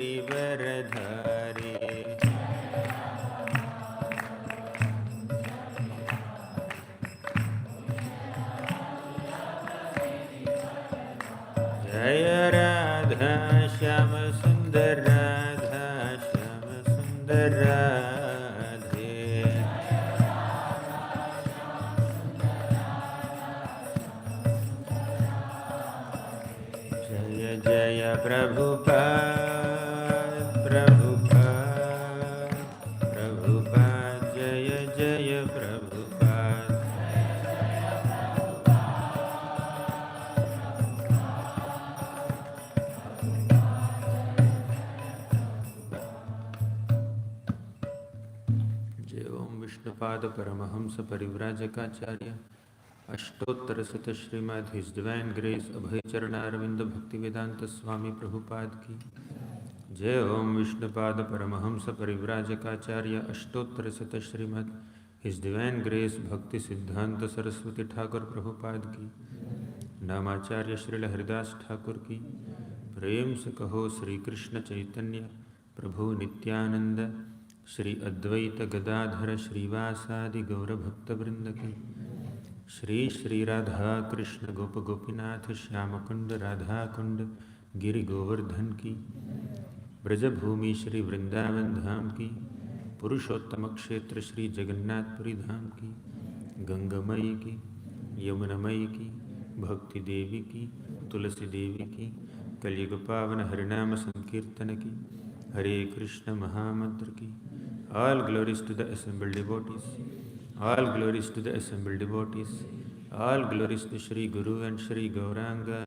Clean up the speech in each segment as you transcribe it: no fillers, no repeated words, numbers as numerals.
गिरिवरधारी जय राधा श्याम सुंदर राधा श्याम सुंदर राधे जय जय प्रभुपाद प्रभुपाद प्रभुपाद जय जय प्रभुपाद जय ओम विष्णुपाद परमहंस परिव्राजकाचार्य अष्टोत्तर शत श्रीमद हिज डिवाइन ग्रेस अभय चरणारविंद भक्ति वेदांत स्वामी प्रभुपाद की जय ओम विष्णुपाद परमहंस परिव्राजकाचार्य अष्टोत्तर शत श्रीमद हिज डिवाइन ग्रेस भक्ति सिद्धांत सरस्वती ठाकुर प्रभुपाद की नामाचार्य श्रील हरिदास ठाकुर की प्रेम से कहो श्री कृष्ण चैतन्य प्रभु नित्यानंद श्री अद्वैत गदाधर श्रीवासादि गौरभक्तवृंद की श्री श्री राधा कृष्ण गोप गोपीनाथ श्याम कुंड राधा कुंड गिरि गोवर्धन की ब्रजभूमि श्री वृंदावन धाम की पुरुषोत्तम क्षेत्र श्री जगन्नाथपुरी धाम की गंगामयी की यमुनामयी की भक्ति देवी की तुलसी देवी की कलयुग पावन हरिनाम संकीर्तन की हरे कृष्ण महामंत्र की all glories to the assembled devotees. All glories to the assembled devotees. All glories to Shri Guru and Shri Gauranga.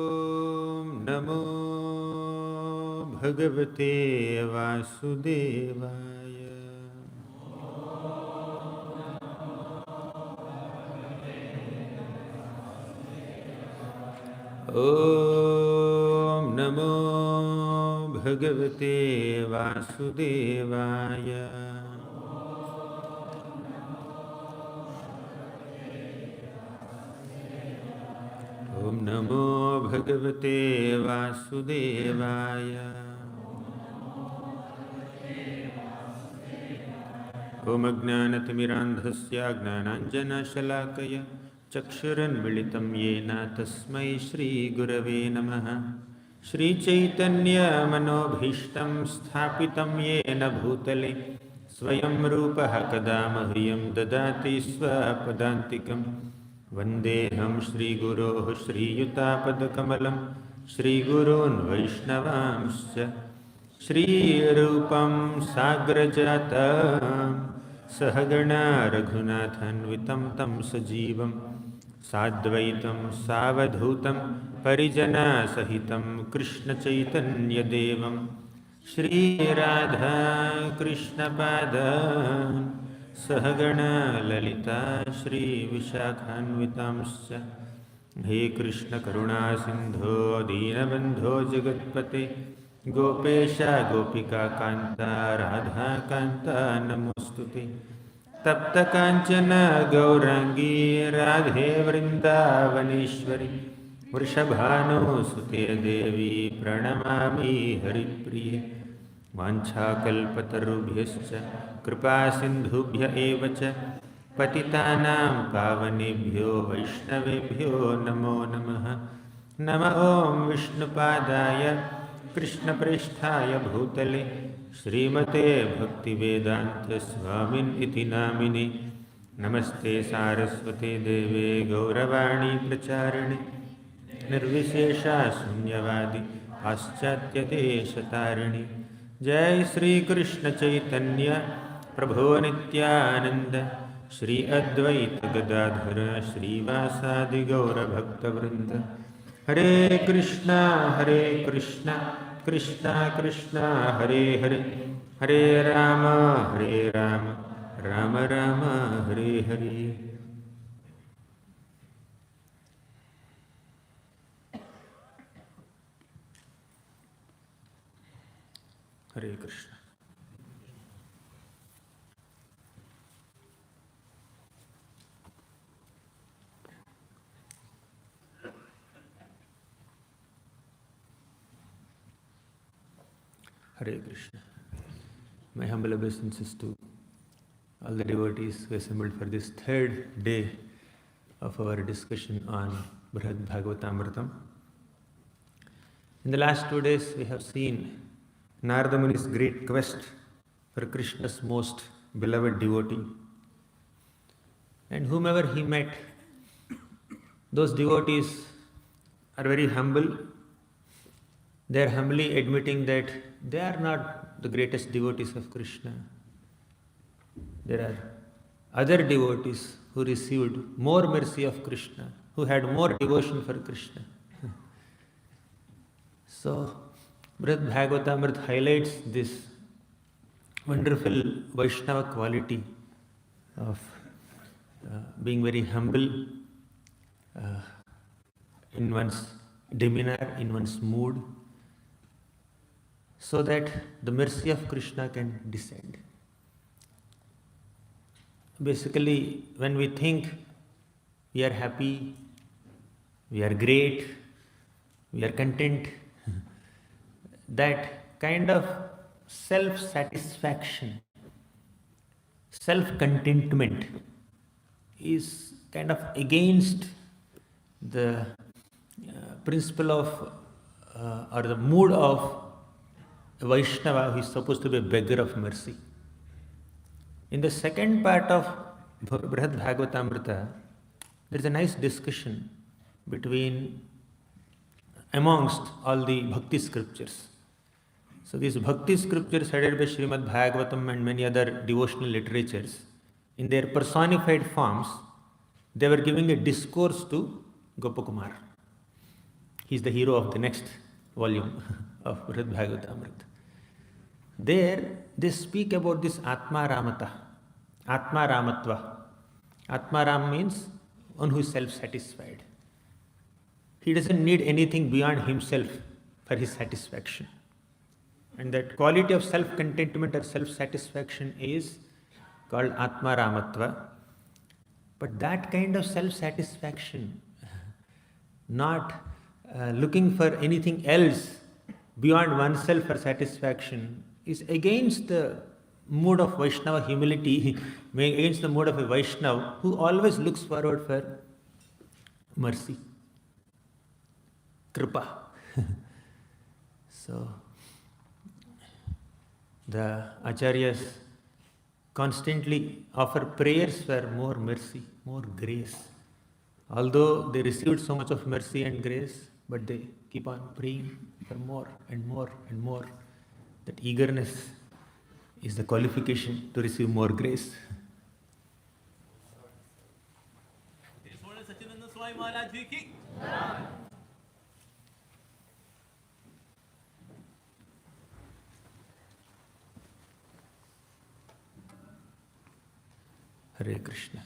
Om Namo Bhagavate Vasudevaya. Om Namo Bhagavate Vasudevaya. Om Namo Bhagavate Vasudevaya. Om Ajnanatimmirandhasya Gnananjanashalakaya चक्षुरुन्मीलितं येन तस्मै श्रीगुरवे नमः श्रीचैतन्यमनोभीष्टं स्थापितं येन भूतले स्वयं रूपः कदा मह्यं ददाति स्वपदान्तिकं वन्देऽहं श्रीगुरोः श्रीयुतापदकमलं श्रीगुरून् वैष्णवांश्च श्रीरूपं साग्रजातं सहगणा रघुनाथान्वितं तं सजीवं साद्वैतं सावधूतं परिजनसहितं कृष्णचैतन्यदेवं श्रीराधा कृष्णपादान् सहगणा ललिता श्रीविशाखान्वितांश्च हे कृष्णकरुणासिन्धो दीनबन्धो जगत्पते गोपेश गोपिकान्ता राधाकान्ता नमोस्तुते तप्तकाञ्चन गौराङ्गी राधे वृन्दावनेश्वरी वृषभानुसुते देवी प्रणमामि हरिप्रिये वाञ्छाकल्पतरुभ्यश्च कृपासिन्धुभ्य एव च पतितानां पावनेभ्यो वैष्णवेभ्यो नमो नमः नमः ॐ विष्णुपादाय कृष्णप्रेष्ठाय भूतले श्रीमते भक्तिवेदान्त स्वामिन् इति नामिने नमस्ते सारस्वते देवे गौरवाणी प्रचारिणे निर्विशेषा शून्यवादी पाश्चात्यदेशतारिणी जय श्री कृष्ण चैतन्य प्रभो नित्यानंद श्री अद्वैत गदाधर श्रीवासादि गौरभक्तवृंद हरे कृष्णा कृष्णा कृष्णा हरे हरे हरे राम राम राम हरे हरे। हरे Krishna. Hare Krishna. My humble obeisances to all the devotees who assembled for this third day of our discussion on Brihad Bhagavatamritam. In the last 2 days, we have seen Narada Muni's great quest for Krishna's most beloved devotee. And whomever he met, those devotees are very humble. They are humbly admitting that they are not the greatest devotees of Krishna. There are other devotees who received more mercy of Krishna, who had more devotion for Krishna. So, Brihad Bhagavatamrita highlights this wonderful Vaishnava quality of being very humble in one's demeanor, in one's mood, so that the mercy of Krishna can descend. Basically, when we think we are happy, we are great, we are content, that kind of self-satisfaction, self-contentment is kind of against the principle of or the mood of a Vaishnava who is supposed to be a beggar of mercy. In the second part of Brihad Bhagavatamrita, there is a nice discussion amongst all the bhakti scriptures. So these bhakti scriptures headed by Srimad Bhagavatam and many other devotional literatures, in their personified forms, they were giving a discourse to Gopakumar. He is the hero of the next volume of Brihad Bhagavatamrita. There, they speak about this Atma Ramatva. Atma Ram means one who is self-satisfied. He doesn't need anything beyond himself for his satisfaction. And that quality of self-contentment or self-satisfaction is called Atma Ramatva. But that kind of self-satisfaction, not looking for anything else beyond oneself for satisfaction, is against the mood of Vaishnava humility, against the mood of a Vaishnava who always looks forward for mercy, kripa. So, the Acharyas constantly offer prayers for more mercy, more grace. Although they received so much of mercy and grace, but they keep on praying for more and more and more. That eagerness is the qualification to receive more grace. Sacinandana Swami Maharaj ki. Hare Krishna.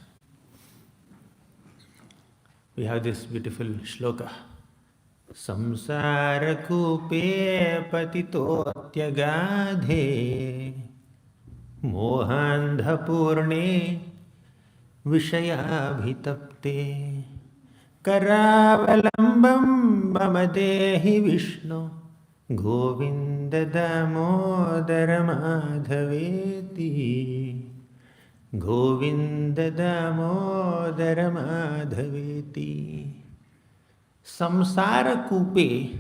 We have this beautiful shloka. Samsara kupe patitotyagādhe mohandha purne vishayabhitapte karavalambam mama dehi Vishnu Govinda damodara madhaveti Govinda damodara madhaveti. Samsara kupe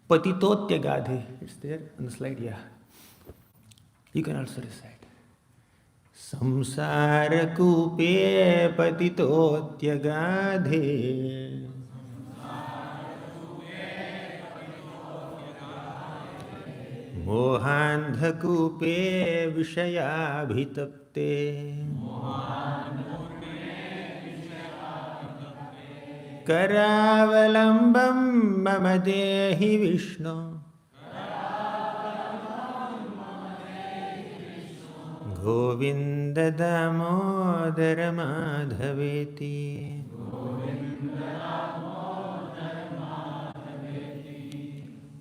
patitotyagadhe. It's there on the slide, yeah. You can also recite. Samsara kupe patitotyagadhe mohandha kupe vishayabhitapte Karavalambam mama dehi Vishnu Govinda damodara madhaveti.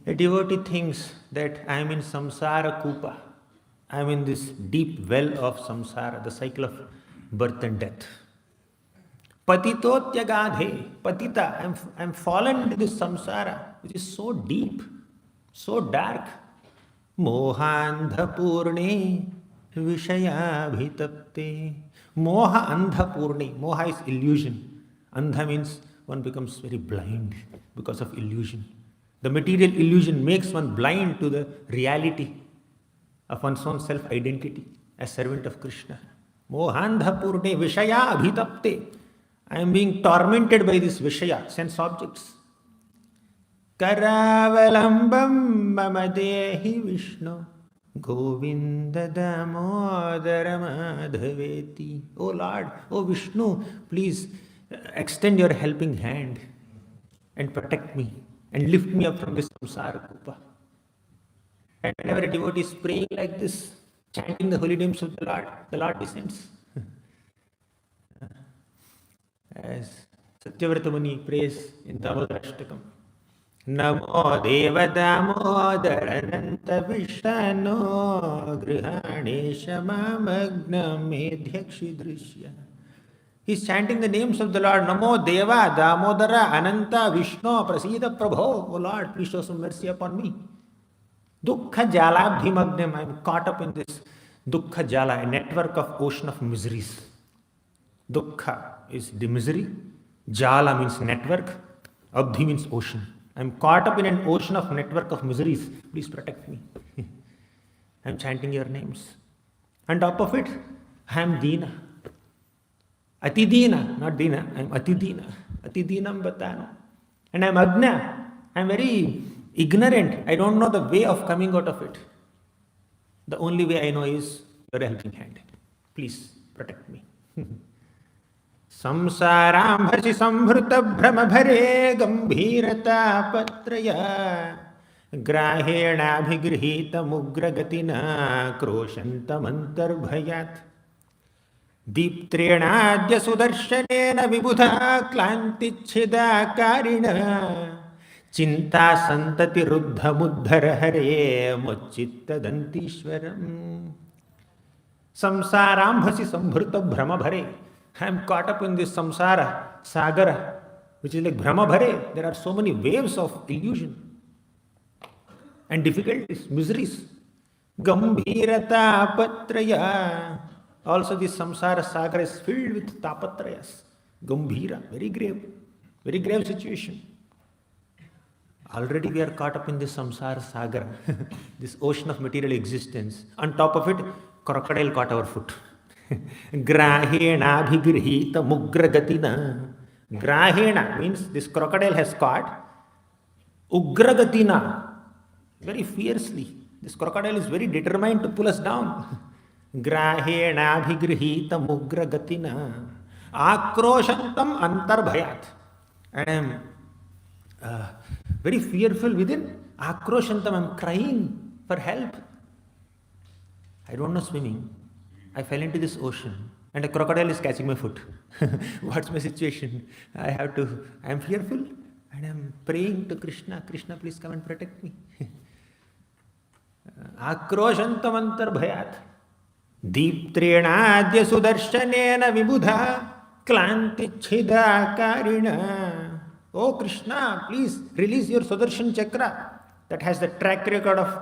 A devotee thinks that I am in samsara kupa. I am in this deep well of samsara, the cycle of birth and death. Patitotyagadhe, patita, I'm fallen into this samsara, which is so deep, so dark. Mohandhapurne Vishayabhitapte. Moha Andhapurne. Moha is illusion. Andha means one becomes very blind because of illusion. The material illusion makes one blind to the reality of one's own self-identity as servant of Krishna. Mohandhapurne Vishaya Abhitapte. I am being tormented by this Vishaya, sense objects. Karavalambam mama dehi Vishnu Govinda Damodara Madhaveti. Oh Lord, oh Vishnu, please extend your helping hand and protect me and lift me up from this samsara kupa. And whenever a devotee is praying like this, chanting the holy names of the Lord descends. As Satyavrata Muni prays in Damodarashtakam, Namo Deva Damodarananta Vishano Grihanesha Mamagnam Medhyakshi Drishya. He is chanting the names of the Lord. Namo Deva Damodara Ananta Vishnu Prasida Prabho. Oh Lord, please show some mercy upon me. Dukkha Jalabhimagnam. I am caught up in this Dukkha Jala, a network of ocean of miseries. Dukkha is the misery. Jala means network. Abdhi means ocean. I am caught up in an ocean of network of miseries. Please protect me. I am chanting your names. On top of it, I am Dina. Ati Dina, not Dina. I am Ati Dina. Ati Dinam Batano. And I am Agna. I am very ignorant. I don't know the way of coming out of it. The only way I know is your helping hand. Please protect me. Samsarambhasi sambrita brahmabhare gambhirata patraya grahena bhigrihita mugragatina kroshantamantarbhayat diptrenadya sudarshanena vibudha klantichhidakarina Chinta santati ruddha muddhara hare muchitta dantishwaram. Samsarambhasi sambhrita brahmabhare. I am caught up in this samsara, sagara, which is like brahmabhare. There are so many waves of illusion and difficulties, miseries. Gambhirata patraya. Also this samsara sagar is filled with tapatrayas. Gambhira, very grave situation. Already we are caught up in this samsara sagar, this ocean of material existence. On top of it, crocodile caught our foot. Grahena bhigrihita mugragatina. Grahena means this crocodile has caught. Ugragatina, very fiercely. This crocodile is very determined to pull us down. Grahena bhigrihita mugragatina. Akroshantam antarbhayat. I am very fearful within. Akroshantam, I am crying for help. I don't know swimming. I fell into this ocean and a crocodile is catching my foot. What's my situation? I am fearful and I am praying to Krishna. Krishna, please come and protect me. Akroshantam antarbhayat. Deeptrenadya sudarshanena vibudha klantichhidakarina. Oh Krishna, please release your Sudarshan Chakra that has the track record of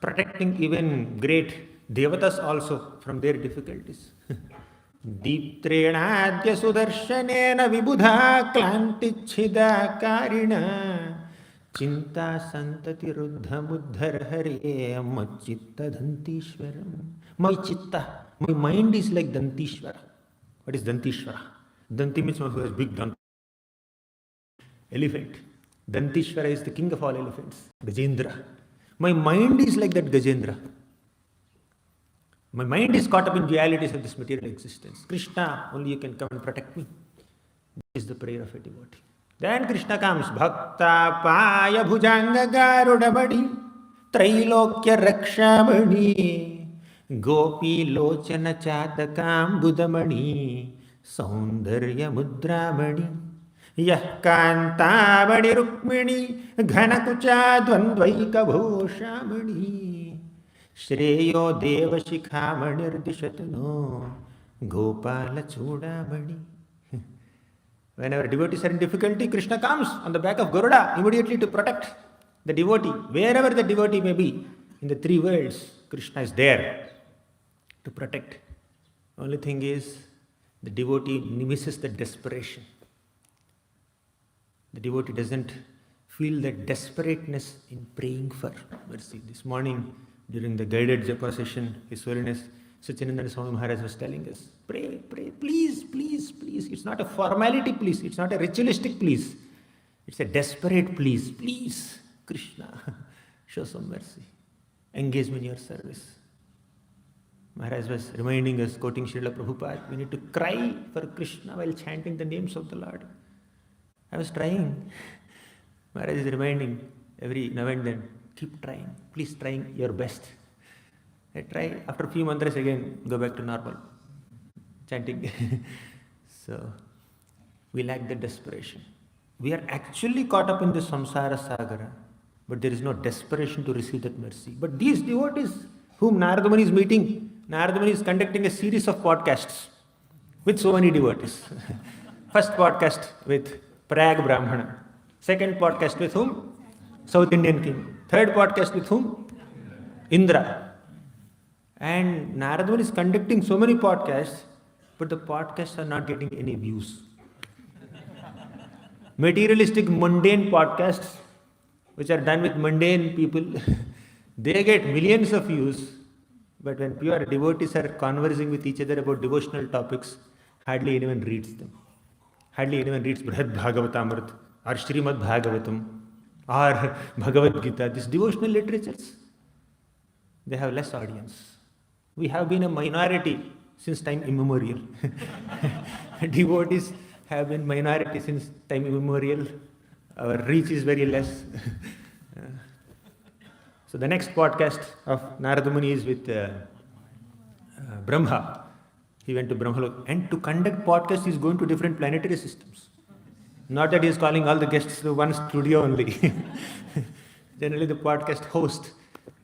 protecting even great Devatas also from their difficulties. Deeptrenadya sudarshanena vibudha klantichhidakarina Chinta santati ruddha muddhar hare machitta dantishwaram. My chitta, my mind is like Dantishwara. What is Dantishwara? Danti means one who has big dant. Elephant. Dantishwara is the king of all elephants. Gajendra. My mind is like that Gajendra. My mind is caught up in realities of this material existence. Krishna, only you can come and protect me. This is the prayer of a devotee. Then Krishna comes. Bhakta paya bhujanga garudabadi trailokya rakshamani gopi lochana chatakam budamani saundarya mudramani yah kantamani rukmini ghanakucha dvandvaika bhoshamani Shreyo deva shikhamanir dishatano gopala chudamani. Whenever devotees are in difficulty, Krishna comes on the back of Garuda immediately to protect the devotee, wherever the devotee may be. in the three worlds, Krishna is there to protect. Only thing is, the devotee misses the desperation. The devotee doesn't feel that desperateness in praying for mercy. This morning, during the guided japa session, His Holiness Sacinandana Swami Maharaj was telling us, pray, pray, please, please, please. It's not a formality please, it's not a ritualistic please. It's a desperate please. Please, Krishna, show some mercy. Engage me in your service. Maharaj was reminding us, quoting Srila Prabhupada, we need to cry for Krishna while chanting the names of the Lord. I was trying. Maharaj is reminding every now and then, keep trying. Please trying your best. I try, after a few mantras again, go back to normal chanting. So, we lack the desperation. We are actually caught up in the samsara sagara, but there is no desperation to receive that mercy. But these devotees whom Narada Muni is meeting, Narada Muni is conducting a series of podcasts with so many devotees. First podcast with Prayag Brahmana. Second podcast with whom? South Indian king. Third podcast with whom? Indra. And Narada Muni is conducting so many podcasts, but the podcasts are not getting any views. Materialistic, mundane podcasts, which are done with mundane people, they get millions of views. But when pure devotees are conversing with each other about devotional topics, hardly anyone reads them. Hardly anyone reads Brihad Bhagavatamrit or Srimad Bhagavatam or Bhagavad Gita. These devotional literatures, they have less audience. We have been a minority since time immemorial. Devotees have been minority since time immemorial. Our reach is very less. So the next podcast of Narada Muni is with Brahma. He went to Brahmalok. And to conduct podcasts, he is going to different planetary systems. Not that he is calling all the guests to one studio only. Generally, the podcast host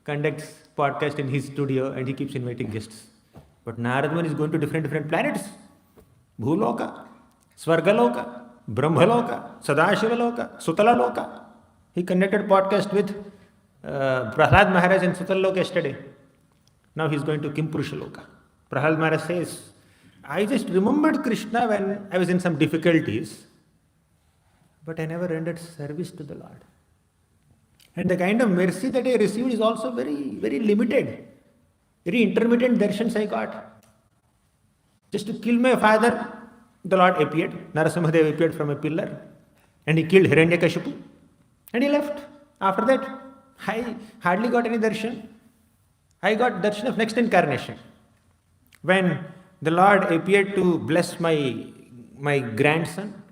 conducts podcast in his studio and he keeps inviting guests. But Narada Muni is going to different planets. Bhuloka, Svargaloka, Brahmaloka, Sadashivaloka, Sutalaloka. He conducted podcast with Prahlad Maharaj in Sutalaloka yesterday. Now he is going to Kimpurushaloka. Prahlad Maharaj says, I just remembered Krishna when I was in some difficulties, but I never rendered service to the Lord. And the kind of mercy that I received is also very, very limited. Very intermittent darshans I got. Just to kill my father, the Lord appeared. Narasimhadev appeared from a pillar and he killed Hiranyakashipu and he left. After that, I hardly got any darshan. I got darshan of next incarnation. When the Lord appeared to bless my grandson,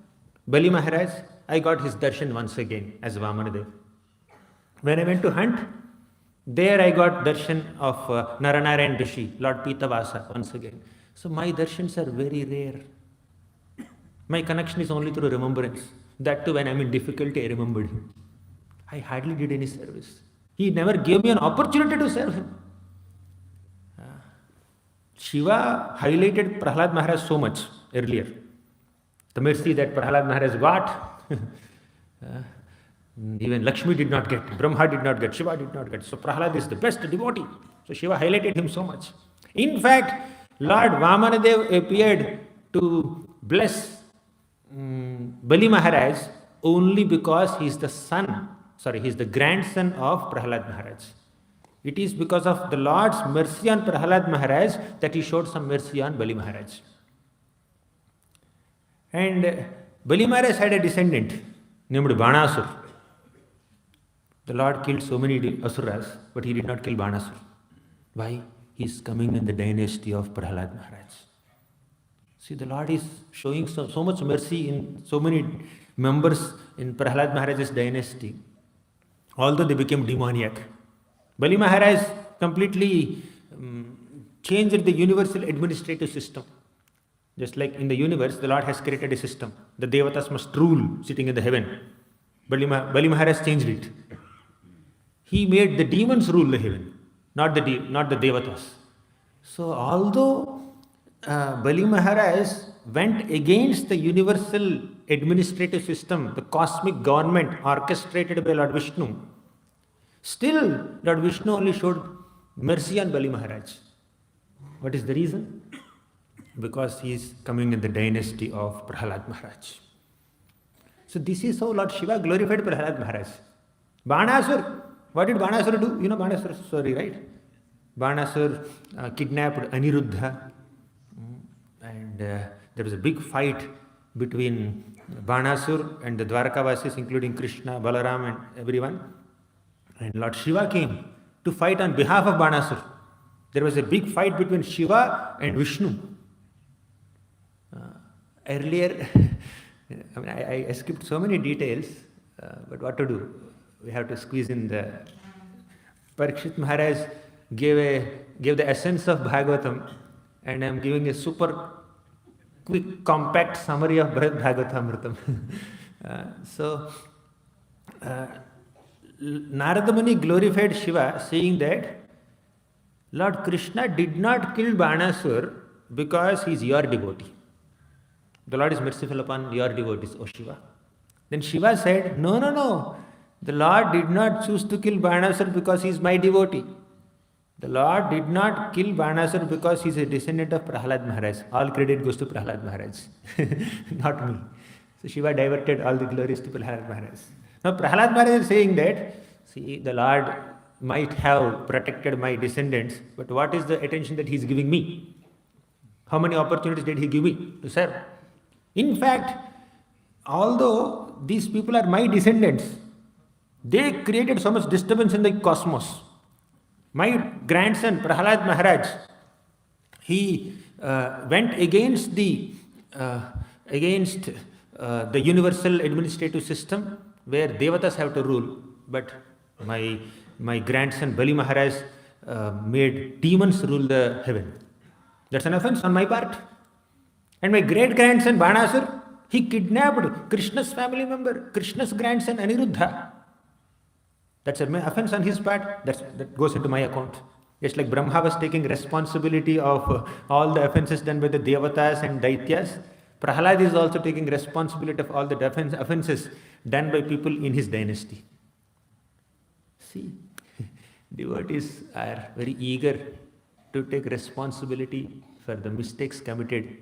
Bali Maharaj, I got his darshan once again as Vamanadev. When I went to hunt, there I got darshan of Naranarayan Rishi, Lord Pitavasa once again. So my darshans are very rare. My connection is only through remembrance. That too when I am in difficulty, I remembered him. I hardly did any service. He never gave me an opportunity to serve him. Shiva highlighted Prahlad Maharaj so much earlier. The mercy that Prahlad Maharaj got, even Lakshmi did not get, Brahma did not get, Shiva did not get. So Prahlad is the best devotee. So Shiva highlighted him so much. In fact, Lord Vamanadev appeared to bless Bali Maharaj only because he is the grandson of Prahlad Maharaj. It is because of the Lord's mercy on Prahlad Maharaj that he showed some mercy on Bali Maharaj. And Bali Maharaj had a descendant named Banasur. The Lord killed so many asuras, but he did not kill Banasur. Why? He is coming in the dynasty of Prahlad Maharaj. See, the Lord is showing so much mercy in so many members in Prahlad Maharaj's dynasty, although they became demoniac. Bali Maharaj completely changed the universal administrative system. Just like in the universe, the Lord has created a system. The Devatas must rule sitting in the heaven. Bali Maharaj changed it. He made the demons rule the heaven, not the Devatas. So although Bali Maharaj went against the universal administrative system, the cosmic government orchestrated by Lord Vishnu, Still, Lord Vishnu only showed mercy on Bali Maharaj. What is the reason? Because he is coming in the dynasty of Prahlad Maharaj. So this is how Lord Shiva glorified Prahlad Maharaj. Banasur, what did Banasur do? You know Banasur story, right? Banasur kidnapped Aniruddha, and there was a big fight between Banasur and the Dwarkavasis, including Krishna, Balaram and everyone. And Lord Shiva came to fight on behalf of Banasur. There was a big fight between Shiva and Vishnu. Earlier, I skipped so many details, but what to do? We have to squeeze in the... Parikshit Maharaj gave the essence of Bhagavatam, and I am giving a super quick, compact summary of Bhagavatamritam. Narada Muni glorified Shiva, saying that Lord Krishna did not kill Banasur because he is your devotee. The Lord is merciful upon your devotees, O Shiva. Then Shiva said, no. The Lord did not choose to kill Banasur because he is my devotee. The Lord did not kill Banasur because he is a descendant of Prahlad Maharaj. All credit goes to Prahlad Maharaj, not me. So Shiva diverted all the glories to Prahlad Maharaj. Now Prahlad Maharaj is saying that, see, the Lord might have protected my descendants, but what is the attention that he is giving me? How many opportunities did he give me to serve? In fact, although these people are my descendants, they created so much disturbance in the cosmos. My grandson Prahlad Maharaj, he went against the universal administrative system where devatas have to rule, but my grandson Bali Maharaj made demons rule the heaven. That's an offense on my part. And my great-grandson Banasur, he kidnapped Krishna's family member, Krishna's grandson Aniruddha. That's an offense on his part. That goes into my account. Just like Brahma was taking responsibility of all the offenses done by the Devatas and Daityas, Prahlad is also taking responsibility of all the offenses done by people in his dynasty. See, devotees are very eager to take responsibility for the mistakes committed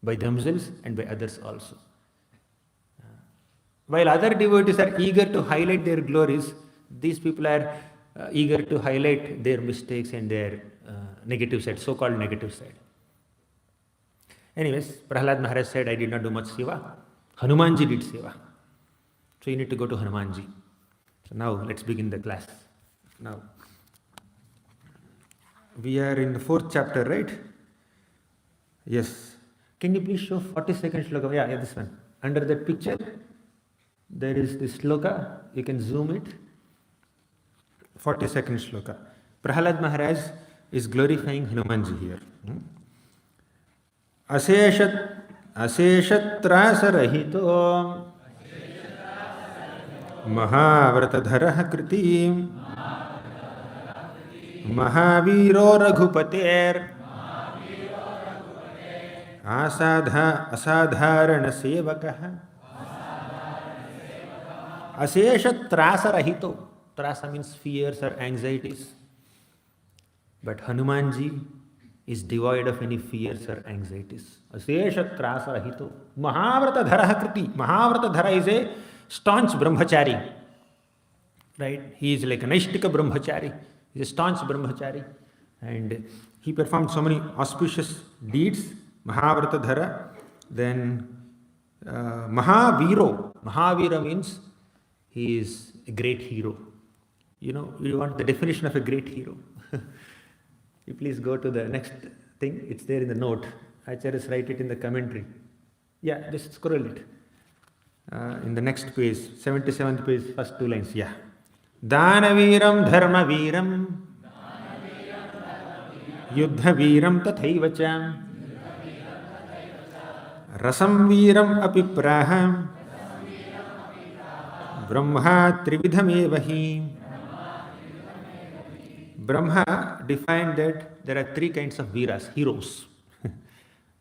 by themselves and by others also. While other devotees are eager to highlight their glories, these people are eager to highlight their mistakes and their negative side, so-called negative side. Anyways, Prahlad Maharaj said, I did not do much seva. Hanumanji did seva. So you need to go to Hanumanji. So now let's begin the class. Now, we are in the 4th chapter, right? Yes. Can you please show 42nd shloka? Yeah, this one. Under that picture, there is this shloka. You can zoom it. 42nd shloka. Prahlad Maharaj is glorifying Hanumanji here. Aseshatrasarahito Mahavratadharah Kritim Mahaviro Raghupater Asadharana Sevakaha Aseshatrasarahito. Trasa means fears or anxieties. But Hanumanji is devoid of any fears or anxieties. Asesha trasa rahito. Mahavrata dhara kriti. Mahavrata dhara is a staunch brahmachari. Right? He is like a Naishtika brahmachari. He is a staunch brahmachari. And he performed so many auspicious deeds. Mahavrata dhara. Then Mahaviro. Mahavira means he is a great hero. You know, you want the definition of a great hero. You please go to the next thing. It's there in the note. Acharyas write it in the commentary. Yeah, just scroll it. In the next page, 77th page, first 2 lines. Yeah. Danaviram dharmaviram yuddhaviram tathaivacha rasamviram apipraham brahma trividhamevahi. Brahma defined that there are 3 kinds of veeras, heroes.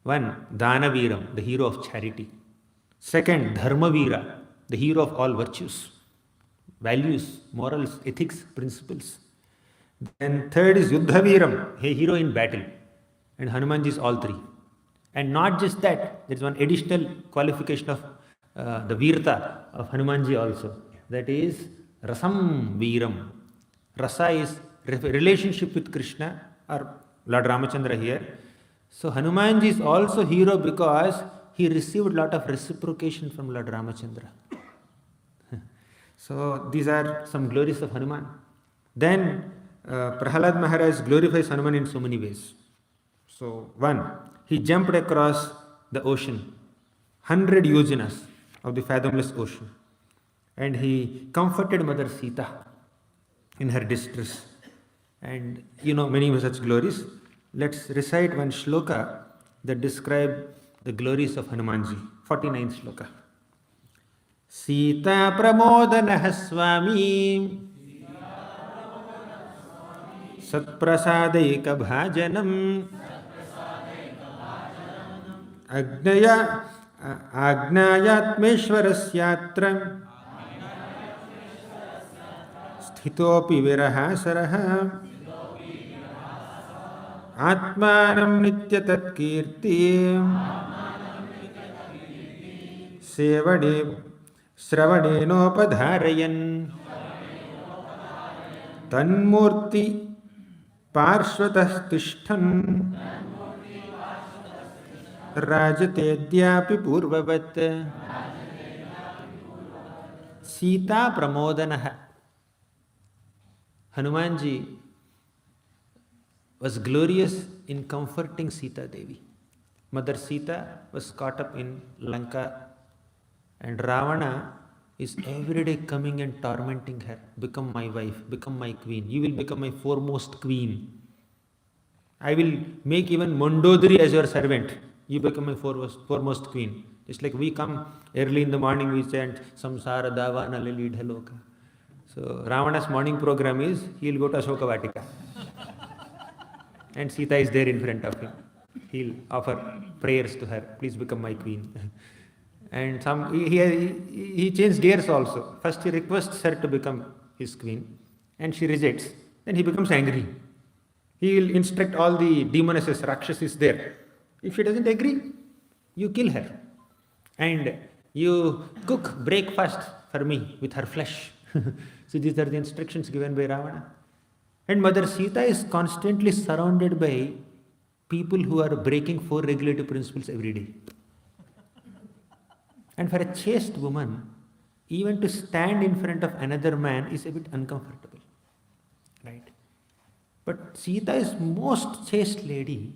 One, Danaviram, the hero of charity. Second, Dharmavira, the hero of all virtues. values, morals, ethics, principles. Then third is Yuddhaviram, a hero in battle. And Hanumanji is all three. And not just that, there is one additional qualification of the Virta of Hanumanji also. That is Rasam Viram. Rasa is relationship with Krishna or Lord Ramachandra here. So Hanumanji is also hero because he received a lot of reciprocation from Lord Ramachandra. So these are some glories of Hanuman. Then Prahalad Maharaj glorifies Hanuman in so many ways. So one, he jumped across the ocean, 100 yojanas of the fathomless ocean, and he comforted Mother Sita in her distress. And many such glories. Let's recite one shloka that describe the glories of Hanumanji. 49th shloka. Sita Pramodanaha Swami Satprasadaika Bhajanam Agnayatmeshwarasyatra Sthitopi Virahasaraha Atmanam Nityatat Kirti Sevade Sravanenopadharayan Tanmurti Parshvatah Tishtan Rajatedyapi Purvavat. Sita Pramodanaha. Hanumanji was glorious in comforting Sita Devi. Mother Sita was caught up in Lanka, and Ravana is every day coming and tormenting her. Become my wife, become my queen. You will become my foremost queen. I will make even Mondodri as your servant. You become my foremost queen. Just like we come early in the morning, we chant Samsara Davana Lilidha Loka. So Ravana's morning program is he'll go to Ashoka Vatika. And Sita is there in front of him. He'll offer prayers to her. Please become my queen. And he changed gears also. First he requests her to become his queen, and she rejects. Then he becomes angry. He will instruct all the demonesses, Rakshasis there. If she doesn't agree, you kill her. And you cook breakfast for me with her flesh. So these are the instructions given by Ravana. And Mother Sita is constantly surrounded by people who are breaking 4 regulative principles every day. And for a chaste woman, even to stand in front of another man is a bit uncomfortable. Right? But Sita is most chaste lady.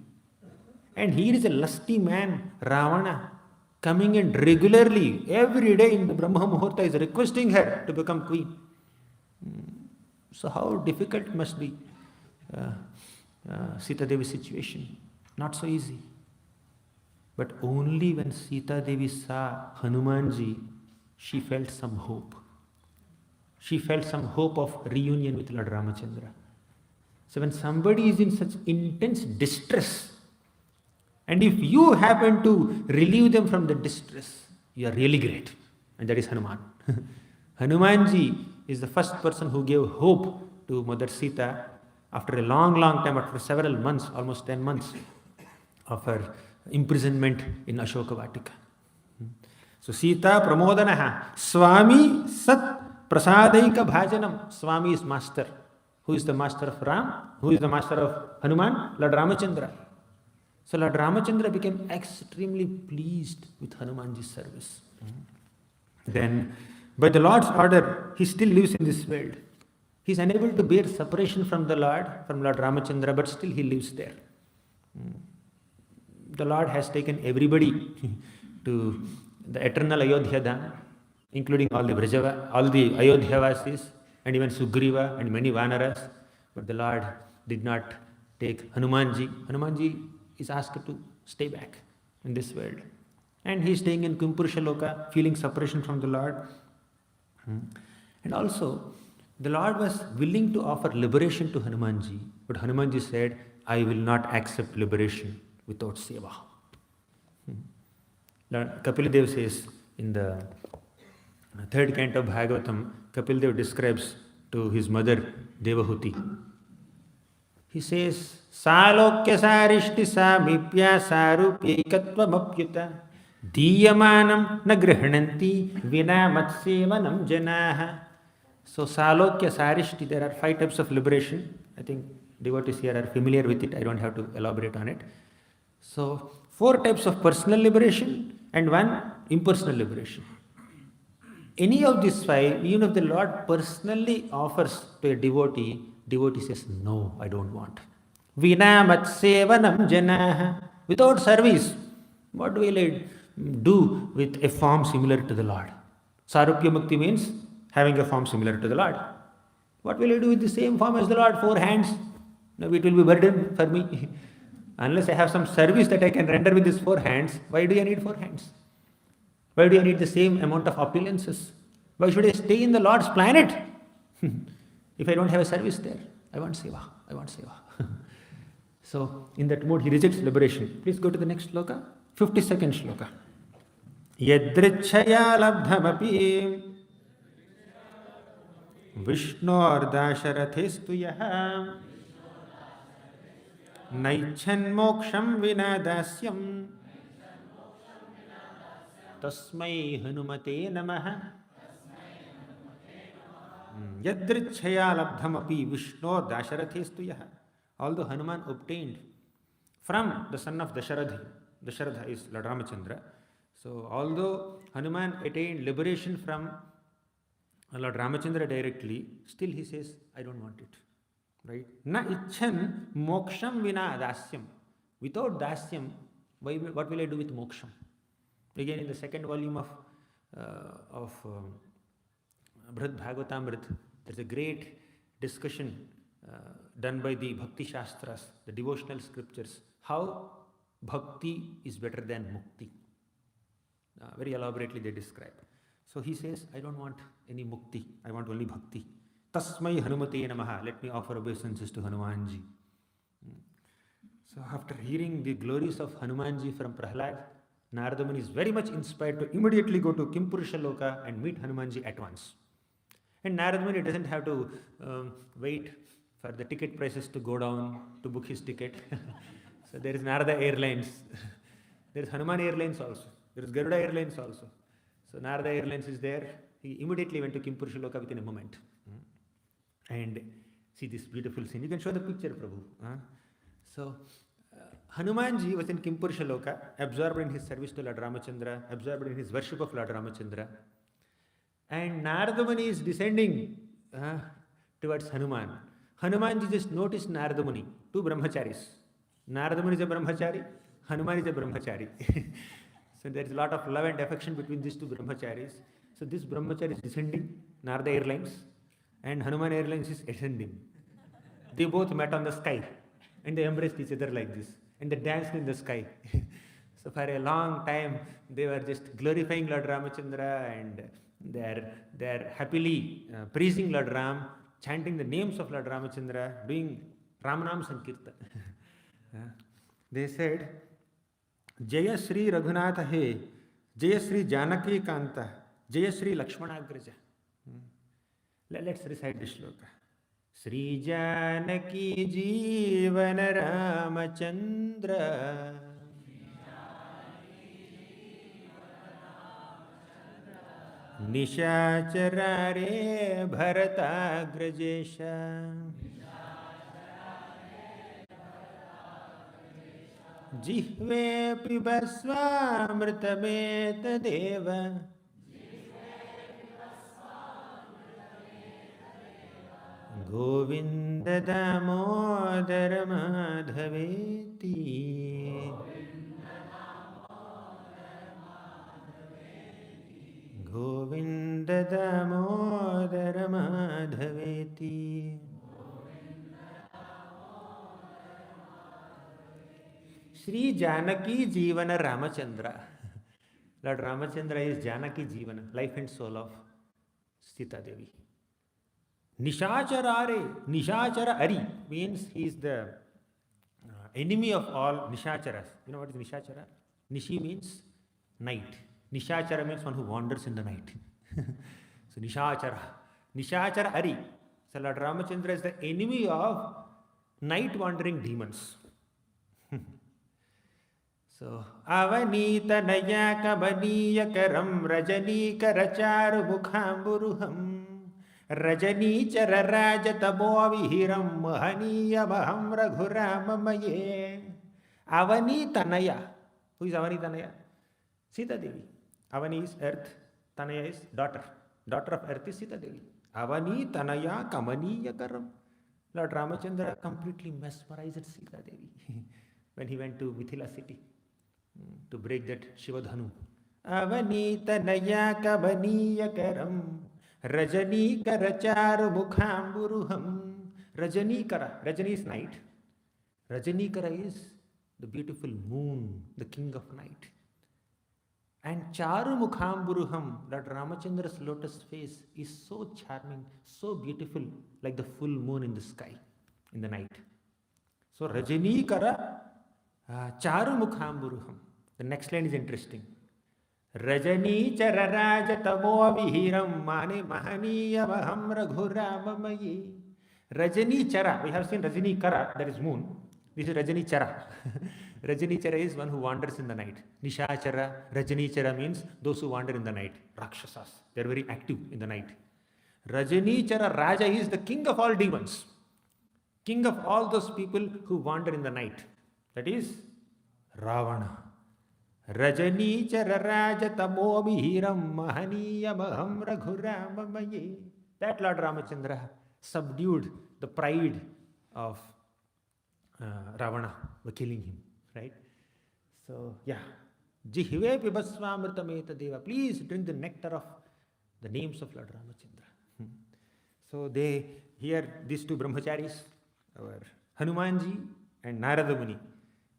And here is a lusty man, Ravana, coming in regularly, every day in the Brahma Muhurta is requesting her to become queen. So how difficult must be Sita Devi's situation? Not so easy. But only when Sita Devi saw Hanumanji, she felt some hope. She felt some hope of reunion with Lord Ramachandra. So when somebody is in such intense distress, and if you happen to relieve them from the distress, you are really great. And that is Hanuman. Hanumanji is the first person who gave hope to Mother Sita after a long time, after several months, almost 10 months of her imprisonment in Ashoka Vatika. So Sita Pramodanaha. Swami Sat Prasadaika Bhajanam. Swami is master. Who is the master of Ram? Who is the master of Hanuman? Lord Ramachandra. So Lord Ramachandra became extremely pleased with Hanumanji's service. Then, by the Lord's order, he still lives in this world. He is unable to bear separation from the Lord, from Lord Ramachandra, but still he lives there. The Lord has taken everybody to the eternal Ayodhya Dham, including all the Ayodhyavasis, and even Sugriva and many Vanaras. But the Lord did not take Hanumanji. Hanumanji is asked to stay back in this world. And he is staying in Kumpurushaloka, feeling separation from the Lord. And also, the Lord was willing to offer liberation to Hanumanji, but Hanumanji said, I will not accept liberation without seva. Kapila Dev says in the 3rd canto of Bhagavatam, Kapil Dev describes to his mother Devahuti. He says, Salokya sarishti samipya sarupyekatvam Diyamanam na grihananti vina matsevanam janaha. So Salokya sarishti, there are 5 types of liberation. I think devotees here are familiar with it. I don't have to elaborate on it. So 4 types of personal liberation and 1 impersonal liberation. Any of these 5, even if the Lord personally offers to a devotee, devotee says, no, I don't want. Vina matsevanam janaha. Without service, what will I do with a form similar to the Lord? Sarupya Mukti means having a form similar to the Lord. What will I do with the same form as the Lord? 4 hands. No, it will be burden for me. Unless I have some service that I can render with these 4 hands, why do I need 4 hands? Why do I need the same amount of opulences? Why should I stay in the Lord's planet? If I don't have a service there, I want seva. I want seva. So, in that mood, he rejects liberation. Please go to the next shloka. 52nd shloka. Yadrichaya labdhamapi Vishnordasharathestu yaha Naichan moksham vinadasyam Tasmai Hanumate Namaha. Yadrichaya labdhamapi Vishnordasharathestu yaha. Although Hanuman obtained from the son of Dasharatha, Dasharatha is Lord Ramachandra. So, although Hanuman attained liberation from Lord Ramachandra directly, still he says, I don't want it. Right? Na icchan moksham vina dasyam. Without dasyam, what will I do with moksham? Again, in the 2nd volume of Brihad Bhagavatamrit, there's a great discussion done by the Bhakti Shastras, the devotional scriptures, how Bhakti is better than Mukti. Very elaborately they describe. So he says, I don't want any Mukti, I want only Bhakti. Tasmai Hanumate Namaha, let me offer obeisances to Hanumanji. So after hearing the glories of Hanumanji from Prahlad, Narada Muni is very much inspired to immediately go to Kimpurusha Loka and meet Hanumanji at once. And Narada Muni doesn't have to wait for the ticket prices to go down to book his ticket. So there is Narada Airlines. There is Hanuman Airlines also. There is Garuda Airlines also. So Narada Airlines is there. He immediately went to Kimpurusha Loka within a moment. And see this beautiful scene. You can show the picture, Prabhu. So Hanumanji was in Kimpurusha Loka, absorbed in his service to Lord Ramachandra, absorbed in his worship of Lord Ramachandra. And Narada Muni is descending towards Hanuman. Hanumanji just noticed Narada Muni, 2 brahmacharis. Narada Muni is a brahmachari, Hanuman is a brahmachari. So there is a lot of love and affection between these 2 brahmacharis. So this brahmachari is descending, Narada Airlines, and Hanuman Airlines is ascending. They both met on the sky and they embraced each other like this and they danced in the sky. So for a long time they were just glorifying Lord Ramachandra and they're happily praising Lord Ram, chanting the names of Lord Ramachandra, doing Ramanam Sankirtan. They said, Jaya Sri Raghunatha He, Jaya Sri Janaki Kanta, Jaya Sri Lakshmanagraja. Let's recite this shloka. Sri Janaki Jeevan Ramachandra Nishacharare Bharatagrajesha Jihve Pibasvamritameta Govinda Damodara Madhaveti Govinda Damodara Madhaveti. Sri Janaki Jeevana Ramachandra. Lord Ramachandra is Janaki Jeevana, life and soul of Sita Devi. Nishacharare, Nishachara Ari means he is the enemy of all Nishacharas. You know what is Nishachara? Nishi means night. Nishachara means one who wanders in the night. So Nishachara. Nishachara Ari. So Lord Ramachandra is the enemy of night wandering demons. So Avanita Nayaka Baniyakaram Rajani Karacharu Mukhamburuham Rajani Chararaja Tabovihiram Mahaniya Maham Raghuramamaye. Avani Tanaya. Who is Avani Tanaya? Sita Devi. Avani is earth, Tanaya is daughter. Daughter of earth is Sita Devi. Avani Tanaya Kamaniya Karam. Lord Ramachandra completely mesmerized Sita Devi when he went to Mithila city to break that Shivadhanu. Avani Tanaya Kamaniya Karam. Rajani Karacharu Mukhamburuham. Rajani Kara. Rajani is night. Rajani Kara is the beautiful moon, the king of night. And Charu Mukhamburuham, Lord Ramachandra's lotus face is so charming, so beautiful, like the full moon in the sky, in the night. So Rajani Kara, Charu Mukhamburuham. The next line is interesting. Rajani Chararaja Tamo Vihiram Mane Mahaniya Maham Raghuramamayi. Rajani Chara, we have seen Rajani Kara, that is moon. This is Rajani Chara. Rajani Chara is one who wanders in the night. Nishachara, Rajani Chara means those who wander in the night. Rakshasas, they are very active in the night. Rajani Chara Raja is the king of all demons. King of all those people who wander in the night. That is Ravana. Rajani Chara Raja Tamo Mihiram Mahaniya Maham Raghuramamaye. That Lord Ramachandra subdued the pride of Ravana by killing him, right? So, yeah. Jihve pibasvamritameta deva. Please drink the nectar of the names of Lord Ramachandra. So, these two brahmacharis, our Hanumanji and Narada Muni,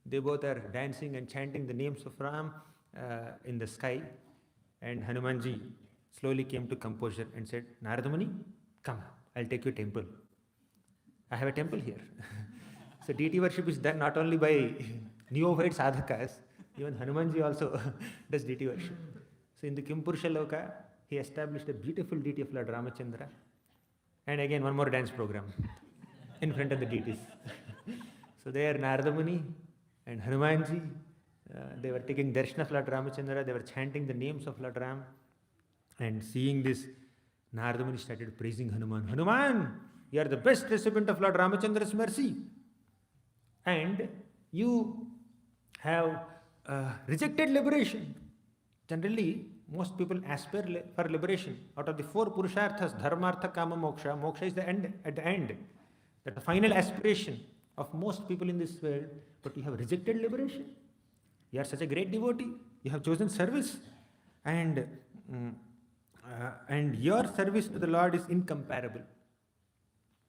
they both are dancing and chanting the names of Ram in the sky. And Hanumanji slowly came to composure and said, Narada Muni, come, I'll take you to temple. I have a temple here. So deity worship is done not only by neophyte sadhakas, even Hanumanji also does deity worship. So in the Kimpurusha Loka, he established a beautiful deity of Lord Ramachandra. And again, one more dance program in front of the deities. So there Narada Muni and Hanumanji, they were taking darshan of Lord Ramachandra, they were chanting the names of Lord Ram. And seeing this, Narada Muni started praising Hanuman. Hanuman, you are the best recipient of Lord Ramachandra's mercy. And you have rejected liberation. Generally, most people aspire for liberation. Out of the four purusharthas, dharma, artha, kama, moksha, moksha is the end, at the end. That's the final aspiration of most people in this world. But you have rejected liberation. You are such a great devotee. You have chosen service. And your service to the Lord is incomparable.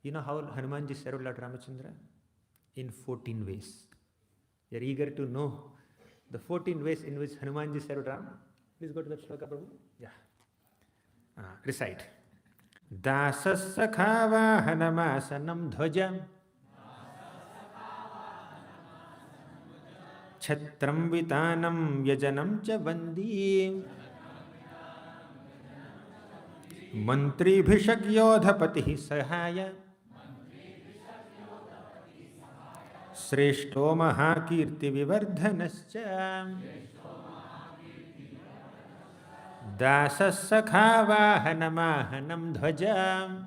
You know how Hanumanji served Lord Ramachandra? In 14 ways. You are eager to know the 14 ways in which Hanumanji served Ram? Please go to that shloka, Prabhu. Yeah. Recite. Dasasakha Hanamasanam dhvajam Chhatram vitanam yajanam cha vandi Mantri bhishak yodhapati sahaya Shreshto mahakirti vivardhanascha Dasasakha vahanamahanam dhvajam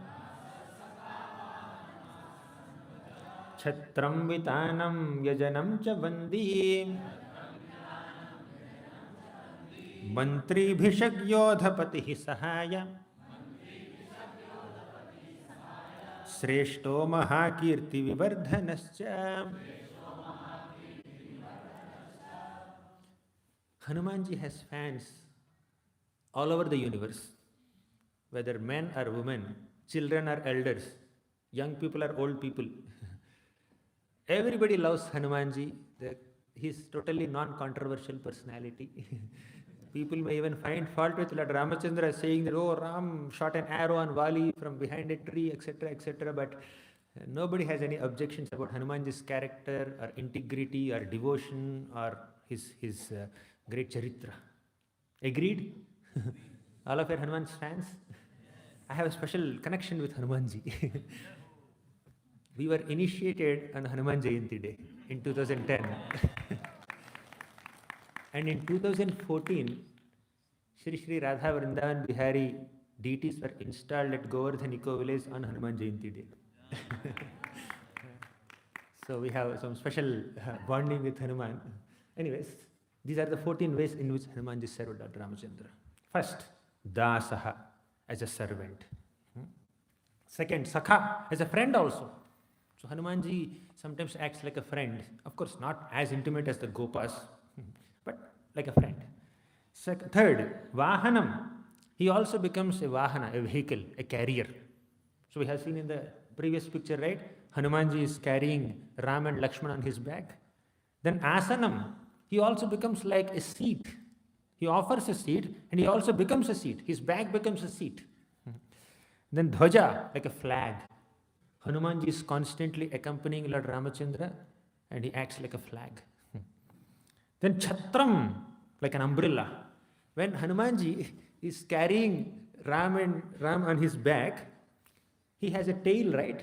Chhatram vitanam yajanam cha vandi Mantri bhishak yodhapati sahaya Shreshto mahakirti vivardhanascha. Hanumanji has fans all over the universe, whether men or women, children or elders, young people or old people. Everybody loves Hanumanji. He's totally non-controversial personality. People may even find fault with Lord Ramachandra, saying that, oh, Ram shot an arrow on Vali from behind a tree, etc., etc. But nobody has any objections about Hanumanji's character or integrity or devotion or his great charitra. Agreed? All of your Hanuman's fans? I have a special connection with Hanumanji. We were initiated on Hanuman Jayanti Day in 2010. And in 2014, Shri Shri Radha Vrindavan Bihari deities were installed at Govardhan Eco Village on Hanuman Jayanti Day. So we have some special bonding with Hanuman. Anyways, these are the 14 ways in which Hanumanji served Lord Ramachandra. First, Dasaha, as a servant. Second, Sakha, as a friend also. So Hanumanji sometimes acts like a friend. Of course, not as intimate as the Gopas, but like a friend. Third, Vahanam. He also becomes a Vahana, a vehicle, a carrier. So we have seen in the previous picture, right? Hanumanji is carrying Ram and Lakshman on his back. Then Asanam. He also becomes like a seat. He offers a seat and he also becomes a seat. His back becomes a seat. Then Dhwaja, like a flag. Hanumanji is constantly accompanying Lord Ramachandra and he acts like a flag. Then Chhatram, like an umbrella. When Hanumanji is carrying Ram on his back, he has a tail, right?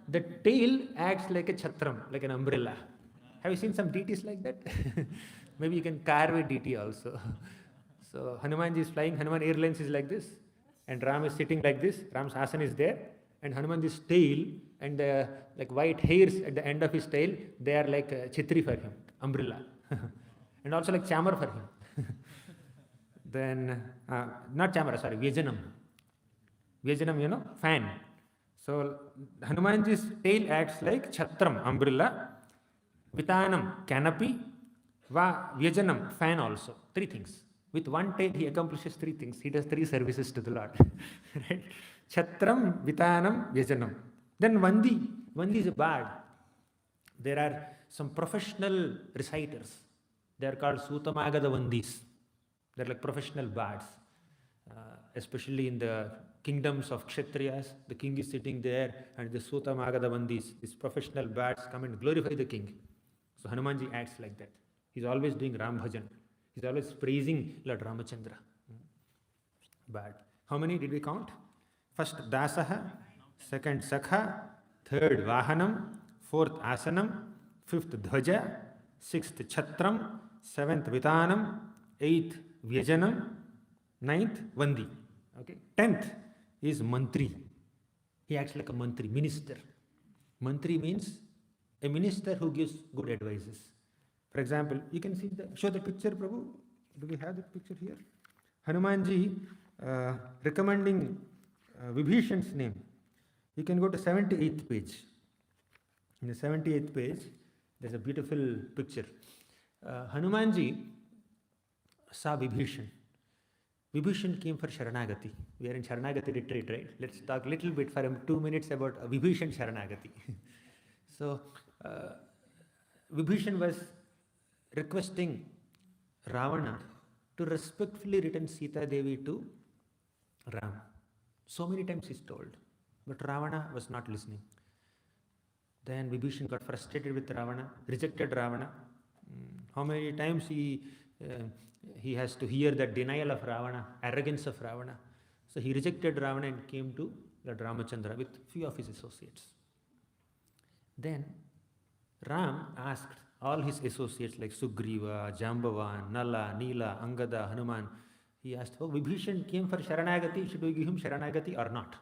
The tail acts like a Chhatram, like an umbrella. Have you seen some deities like that? Maybe you can carve a deity also. So Hanumanji is flying, Hanuman Airlines is like this, and Ram is sitting like this, Ram's asana is there, and Hanumanji's tail and like white hairs at the end of his tail, they are like a chitri for him, umbrella. And also like chamar for him. Then, not chamara, sorry, Vyajanam. Vyajanam, fan. So Hanumanji's tail acts like Chhatram, umbrella, Vitanam, canopy, Vyajanam, fan also. 3 things. With one tail, he accomplishes 3 things. He does 3 services to the Lord. Right? Chatram, Vitanam, Vyajanam. Then Vandi. Vandi is a bard. There are some professional reciters. They are called Sutamagada Vandis. They are like professional bards. Especially in the kingdoms of Kshatriyas, the king is sitting there and the Sutamagada Vandis, these professional bards come and glorify the king. So Hanumanji acts like that. He's always doing Ram Bhajan. He's always praising Lord Ramachandra. Bad. How many did we count? First Dasaha, second Sakha, third Vahanam, fourth Asanam, fifth Dhwaja, sixth Chatram, seventh Vitanam, eighth Vyajanam, ninth Vandi. Okay. 10th is Mantri. He acts like a Mantri, minister. Mantri means a minister who gives good advices. For example, you can see show the picture, Prabhu. Do we have that picture here? Hanumanji recommending Vibhishan's name. You can go to 78th page. In the 78th page, there's a beautiful picture. Hanumanji saw Vibhishan. Vibhishan came for Sharanagati. We are in Sharanagati retreat, right? Let's talk a little bit for 2 minutes about Vibhishan Sharanagati. So, Vibhishan was requesting Ravana to respectfully return Sita Devi to Ram. So many times he's told, but Ravana was not listening. Then Vibhishan got frustrated with Ravana, rejected Ravana. How many times he has to hear that denial of Ravana, arrogance of Ravana. So he rejected Ravana and came to Lord Ramachandra with few of his associates. Then Ram asked all his associates like Sugriva, Jambavan, Nala, Nila, Angada, Hanuman. He asked, oh, Vibhishan came for Sharanagati, should we give him Sharanagati or not?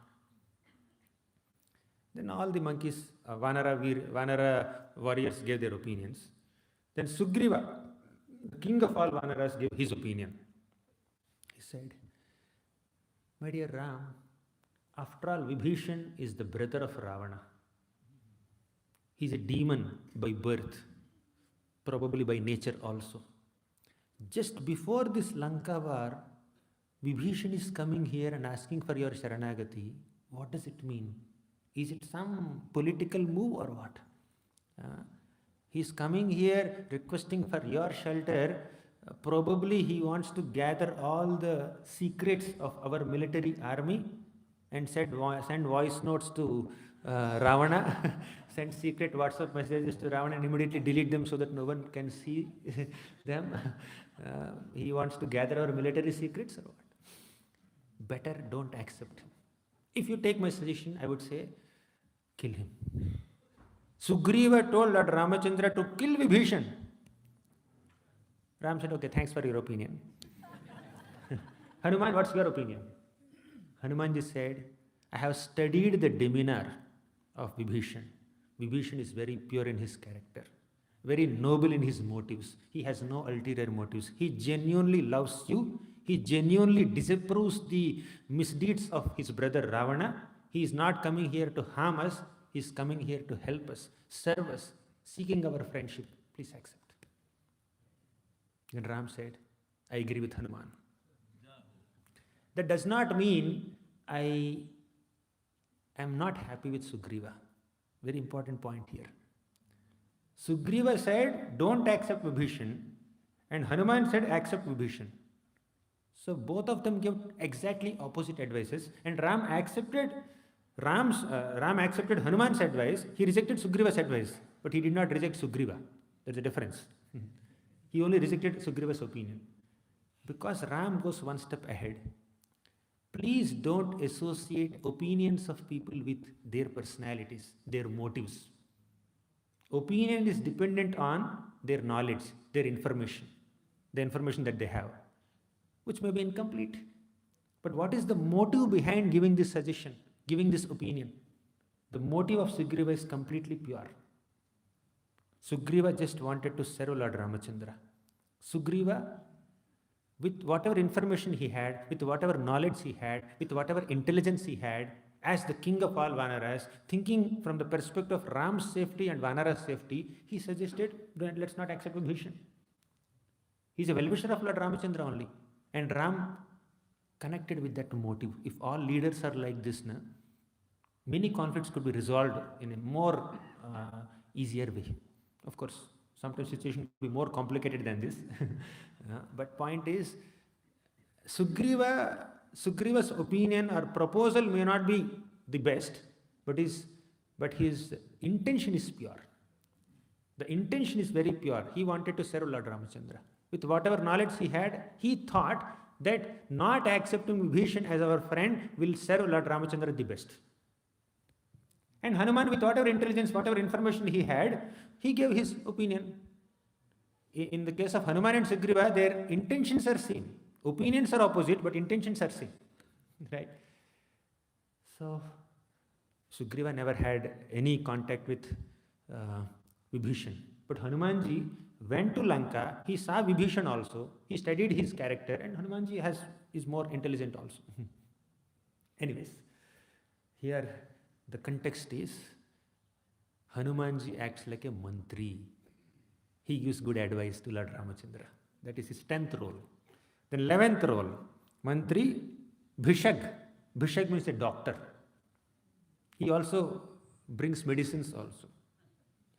Then all the monkeys, Vanara warriors gave their opinions. Then Sugriva, the king of all Vanaras, gave his opinion. He said, my dear Ram, after all, Vibhishan is the brother of Ravana. He's a demon by birth, probably by nature also. Just before this Lanka war, Vibhishan is coming here and asking for your Sharanagati. What does it mean? Is it some political move or what? He's coming here requesting for your shelter. Probably he wants to gather all the secrets of our military army and send voice notes to Ravana, send secret WhatsApp messages to Ravana and immediately delete them so that no one can see them. He wants to gather our military secrets or what? Better don't accept him. If you take my suggestion, I would say, kill him. Sugriva told Lord Ramachandra to kill Vibhishan. Ram said, okay, thanks for your opinion. Hanuman, what's your opinion? Hanumanji said, I have studied the demeanor of Vibhishan. Vibhishan is very pure in his character, very noble in his motives. He has no ulterior motives. He genuinely loves you. He genuinely disapproves the misdeeds of his brother Ravana. He is not coming here to harm us. He is coming here to help us, serve us, seeking our friendship. Please accept. Then Ram said, I agree with Hanuman. That does not mean I am not happy with Sugriva. Very important point here. Sugriva said, don't accept Vibhishan, and Hanuman said, accept Vibhishan. So both of them gave exactly opposite advices, and Ram accepted Hanuman's advice. He rejected Sugriva's advice, but he did not reject Sugriva. There's a difference. He only rejected Sugriva's opinion. Because Ram goes one step ahead. Please don't associate opinions of people with their personalities, their motives. Opinion is dependent on their knowledge, their information, the information that they have, which may be incomplete. But what is the motive behind giving this suggestion, giving this opinion? The motive of Sugriva is completely pure. Sugriva just wanted to serve Lord Ramachandra. Sugriva, with whatever information he had, with whatever knowledge he had, with whatever intelligence he had, as the king of all Vanaras, thinking from the perspective of Ram's safety and Vanara's safety, he suggested, let's not accept Vibhishan. He's a well-wisher of Lord Ramachandra only. And Ram connected with that motive. If all leaders are like this, many conflicts could be resolved in a more easier way. Of course, sometimes situation could be more complicated than this. But point is, Sugriva's opinion or proposal may not be the best, but his intention is pure. The intention is very pure. He wanted to serve Lord Ramachandra. With whatever knowledge he had, he thought that not accepting Vibhishan as our friend will serve Lord Ramachandra the best. And Hanuman, with whatever intelligence, whatever information he had, he gave his opinion. In the case of Hanuman and Sugriva, their intentions are same. Opinions are opposite, but intentions are same. Right? So, Sugriva never had any contact with Vibhishan. But Hanumanji went to Lanka, he saw Vibhishan also, he studied his character, and Hanumanji is more intelligent also. Anyways, here the context is Hanumanji acts like a mantri. He gives good advice to Lord Ramachandra. That is his 10th role. Then 11th role, mantri Bhishag. Bhishag means a doctor. He also brings medicines also.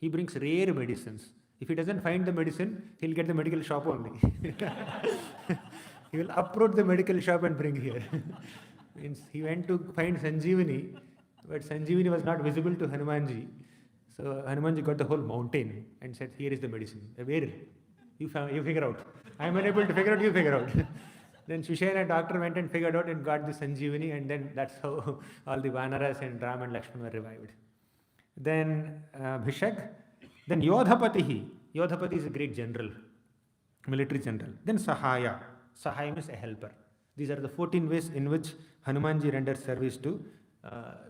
He brings rare medicines. If he doesn't find the medicine, he'll get the medical shop only. He will uproot the medical shop and bring here. Means he went to find Sanjeevani, but Sanjeevani was not visible to Hanumanji. So Hanumanji got the whole mountain and said, here is the medicine. Where? You figure out. I am unable to figure out, you figure out. Then Shishena doctor went and figured out and got the Sanjeevani, and then that's how all the Vanaras and Ram and Lakshmana were revived. Then Bhishag. Then Yodhapati. Yodhapati is a great general, military general. Then Sahaya. Sahaya means a helper. These are the 14 ways in which Hanumanji renders service to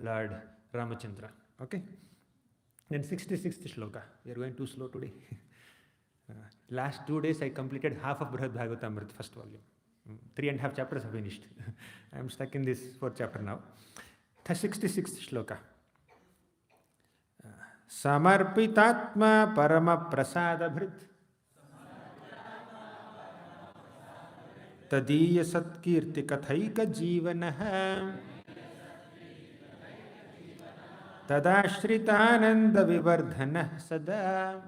Lord Ramachandra. Okay. Then 66th shloka. We are going too slow today. Last 2 days I completed half of Brihad Bhagavatamrita, first volume. 3.5 chapters are finished. I am stuck in this 4th chapter now. The 66th shloka. Samarpitatma parama prasadabhrit tadiya satkirti kathaika jivanaha tadashritananda vivardhanah sada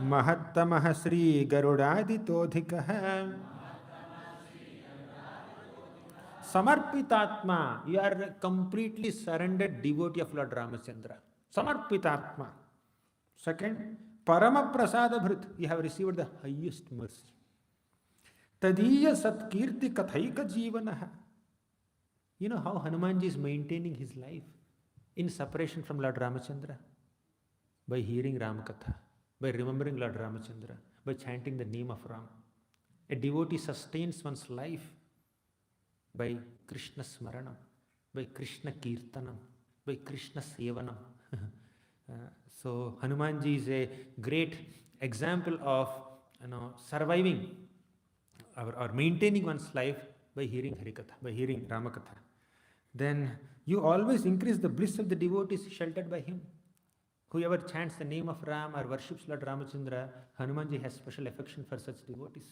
mahattamah Sri Garudaditodhikah. Samarpitatma, you are a completely surrendered devotee of Lord Ramachandra. Samarpitatma. Second, Parama Prasadabhrit, you have received the highest mercy. Tadiya Satkirti Kathaika Jivanaha. You know how Hanumanji is maintaining his life in separation from Lord Ramachandra? By hearing Ramakatha, by remembering Lord Ramachandra, by chanting the name of Ram. A devotee sustains one's life by Krishna Smaranam, by Krishna Kirtanam, by Krishna Sevanam. So Hanumanji is a great example of surviving or maintaining one's life by hearing Harikatha, by hearing Ramakatha. Then you always increase the bliss of the devotees sheltered by him. Whoever chants the name of Ram or worships Lord Ramachandra, Hanumanji has special affection for such devotees.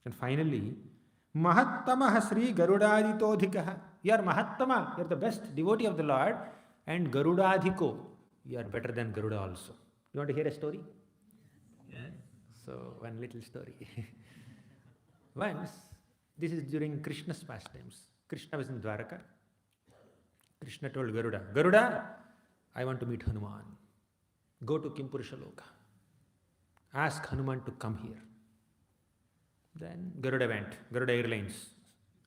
And finally, Mahattamaha Sri Garudaditodhikaha. You are Mahattama, you are the best devotee of the Lord, and Garudadhiko, you are better than Garuda also. You want to hear a story? Yeah. So, one little story. Once, this is during Krishna's pastimes. Krishna was in Dwaraka. Krishna told Garuda, Garuda, I want to meet Hanuman. Go to Kimpurushaloka. Ask Hanuman to come here. Then Garuda went. Garuda Airlines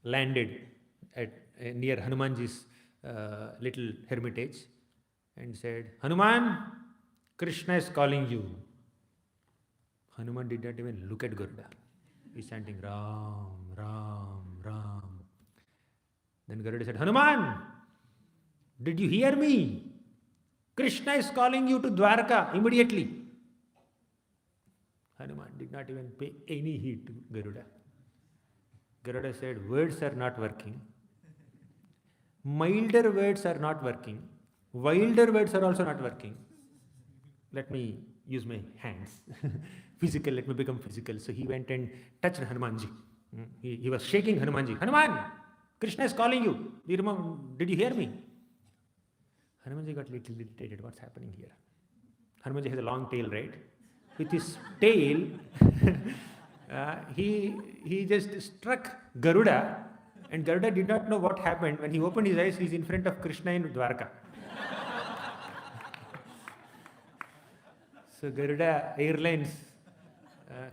landed at near Hanumanji's little hermitage and said, Hanuman, Krishna is calling you. Hanuman did not even look at Garuda. He's chanting Ram, Ram, Ram. Then Garuda said, Hanuman, did you hear me? Krishna is calling you to Dwarka immediately. Hanuman did not even pay any heed to Garuda. Garuda said, words are not working. Milder words are not working. Wilder words are also not working. Let me use my hands. Physical, let me become physical. So he went and touched Hanumanji. He was shaking Hanumanji. Hanuman, Krishna is calling you. Did you hear me? Hanumanji got a little irritated. What's happening here? Hanumanji has a long tail, right? With his tail, he just struck Garuda, and Garuda did not know what happened. When he opened his eyes, he's in front of Krishna in Dwarka. So Garuda Airlines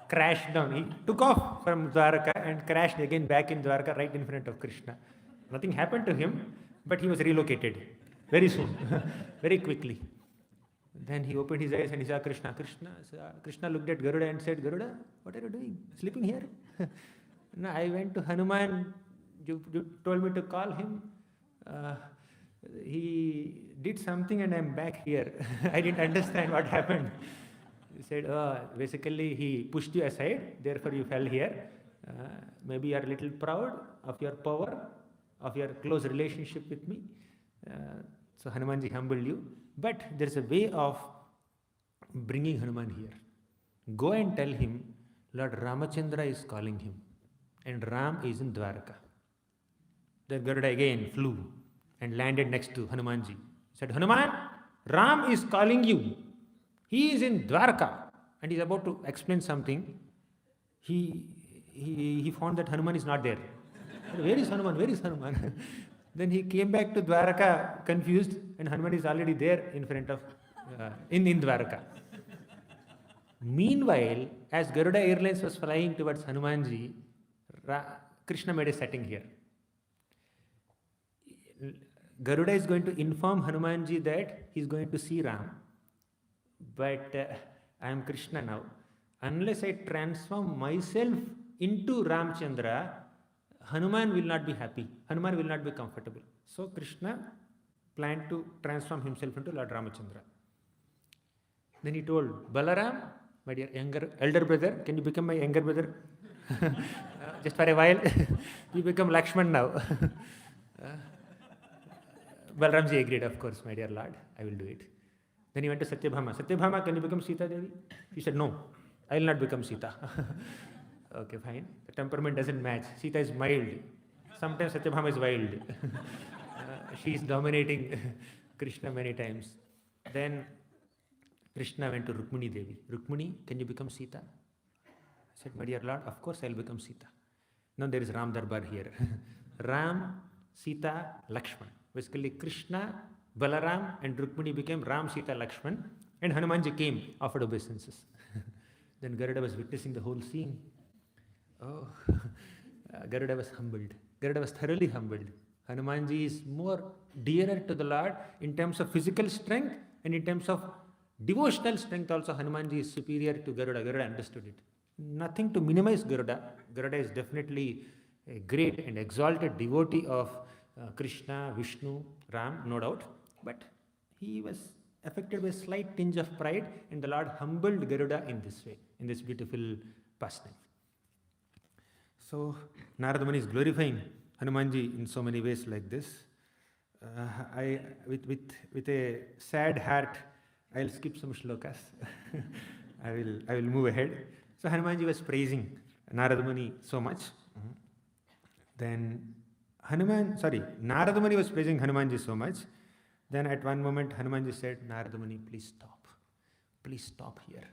crashed down. He took off from Dwarka and crashed again back in Dwarka right in front of Krishna. Nothing happened to him, but he was relocated very soon, very quickly. Then he opened his eyes and he saw Krishna. Krishna looked at Garuda and said, Garuda, what are you doing? Sleeping here? No, I went to Hanuman. You told me to call him. He did something and I'm back here. I didn't understand what happened. He said, basically he pushed you aside, therefore you fell here. Maybe you are a little proud of your power, of your close relationship with me. So Hanumanji humbled you. But there is a way of bringing Hanuman here. Go and tell him Lord Ramachandra is calling him and Ram is in Dwarka. Then Garuda again flew and landed next to Hanumanji. He said, Hanuman, Ram is calling you. He is in Dwarka. And he is about to explain something. He found that Hanuman is not there. Where is Hanuman? Where is Hanuman? Then he came back to Dwaraka confused, and Hanuman is already there in front of, in Dwaraka. Meanwhile, as Garuda Airlines was flying towards Hanumanji, Krishna made a setting here. Garuda is going to inform Hanumanji that he is going to see Ram, but I am Krishna now. Unless I transform myself into Ramchandra, Hanuman will not be happy. Hanuman will not be comfortable. So Krishna planned to transform himself into Lord Ramachandra. Then he told Balaram, my dear elder brother, can you become my younger brother? Just for a while. You become Lakshman now. Balaramji agreed, of course, my dear Lord, I will do it. Then he went to Satyabhama. Satyabhama, can you become Sita Devi? She said, no, I will not become Sita. Okay, fine. The temperament doesn't match. Sita is mild. Sometimes Satyabhama is wild. She is dominating Krishna many times. Then Krishna went to Rukmini Devi. Rukmini, can you become Sita? I said, my dear Lord, of course I will become Sita. Now there is Ram Darbar here. Ram, Sita, Lakshman. Basically Krishna, Balaram and Rukmini became Ram, Sita, Lakshman, and Hanumanji came, offered obeisances. Then Garuda was witnessing the whole scene. Oh, Garuda was humbled. Garuda was thoroughly humbled. Hanumanji is more dearer to the Lord in terms of physical strength, and in terms of devotional strength also Hanumanji is superior to Garuda. Garuda understood it. Nothing to minimize Garuda. Garuda is definitely a great and exalted devotee of Krishna, Vishnu, Ram, no doubt. But he was affected by a slight tinge of pride, and the Lord humbled Garuda in this way, in this beautiful pastime. So Narada Muni is glorifying Hanumanji in so many ways like this. With a sad heart, I'll skip some shlokas. I will move ahead. So Hanumanji was praising Narada Muni so much. Then Narada Muni was praising Hanumanji so much. Then at one moment Hanumanji said, Narada Muni, please stop. Please stop here.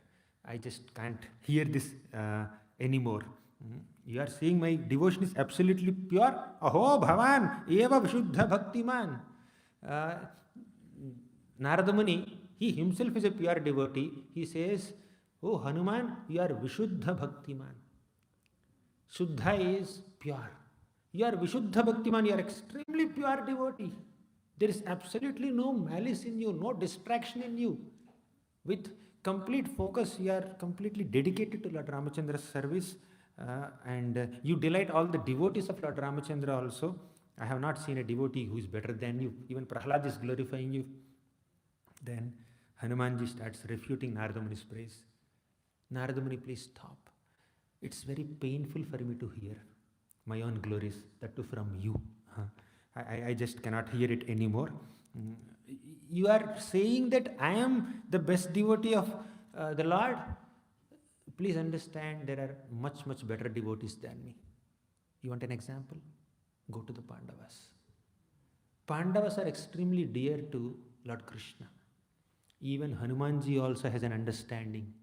I just can't hear this anymore. You are saying my devotion is absolutely pure. Aho Bhavan eva vishuddha bhaktiman. Narada Muni, he himself is a pure devotee. He says, oh Hanuman, you are vishuddha bhaktiman. Shuddha is pure. You are vishuddha bhaktiman, you are extremely pure devotee. There is absolutely no malice in you, no distraction in you. With complete focus, you are completely dedicated to Lord Ramachandra's service. And you delight all the devotees of Lord Ramachandra also. I have not seen a devotee who is better than you. Even Prahlad is glorifying you. Then Hanumanji starts refuting Narada Muni's praise. Narada Muni, please stop. It's very painful for me to hear my own glories, that too from you. I just cannot hear it anymore. You are saying that I am the best devotee of the Lord. Please understand, there are much, much better devotees than me. You want an example? Go to the Pandavas. Pandavas are extremely dear to Lord Krishna. Even Hanumanji also has an understanding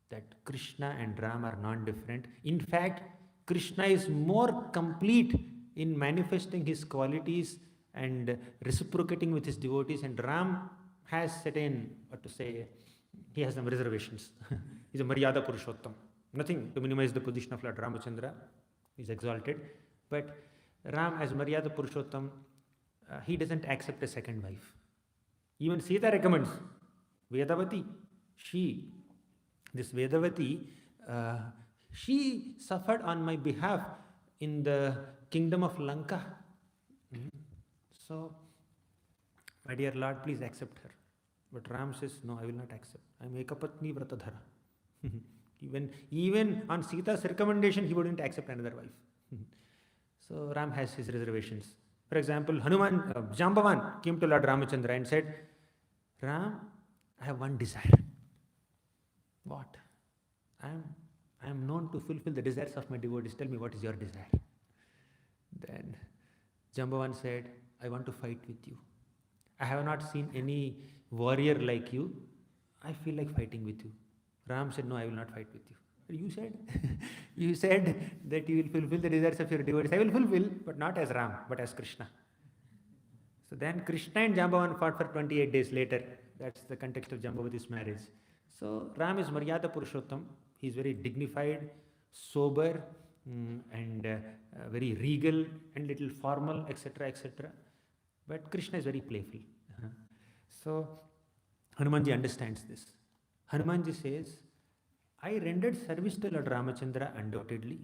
that Krishna and Ram are non-different. In fact, Krishna is more complete in manifesting his qualities and reciprocating with his devotees, and Ram has certain, he has some reservations. He's a Maryada Purushottam. Nothing to minimize the position of Lord Ramachandra. He's exalted. But Ram, as Maryada Purushottam, he doesn't accept a second wife. Even Sita recommends Vedavati. This Vedavati, she suffered on my behalf in the kingdom of Lanka. So, my dear Lord, please accept her. But Ram says, no, I will not accept. I am Ekapatni Vratadhara. Even on Sita's recommendation, he wouldn't accept another wife. So Ram has his reservations. For example, Jambavan came to Lord Ramachandra and said, Ram, I have one desire. What? I am known to fulfill the desires of my devotees. Tell me, what is your desire? Then Jambavan said, I want to fight with you. I have not seen any warrior like you. I feel like fighting with you. Ram said, no, I will not fight with you. You said that you will fulfill the desires of your devotees. I will fulfill, but not as Ram, but as Krishna. So then Krishna and Jambavan fought for 28 days later. That's the context of Jambavati's marriage. So Ram is Maryada Purushottam. He is very dignified, sober, and very regal and little formal, etc., etc. But Krishna is very playful. So Hanumanji understands this. Hanumanji says, I rendered service to Lord Ramachandra undoubtedly.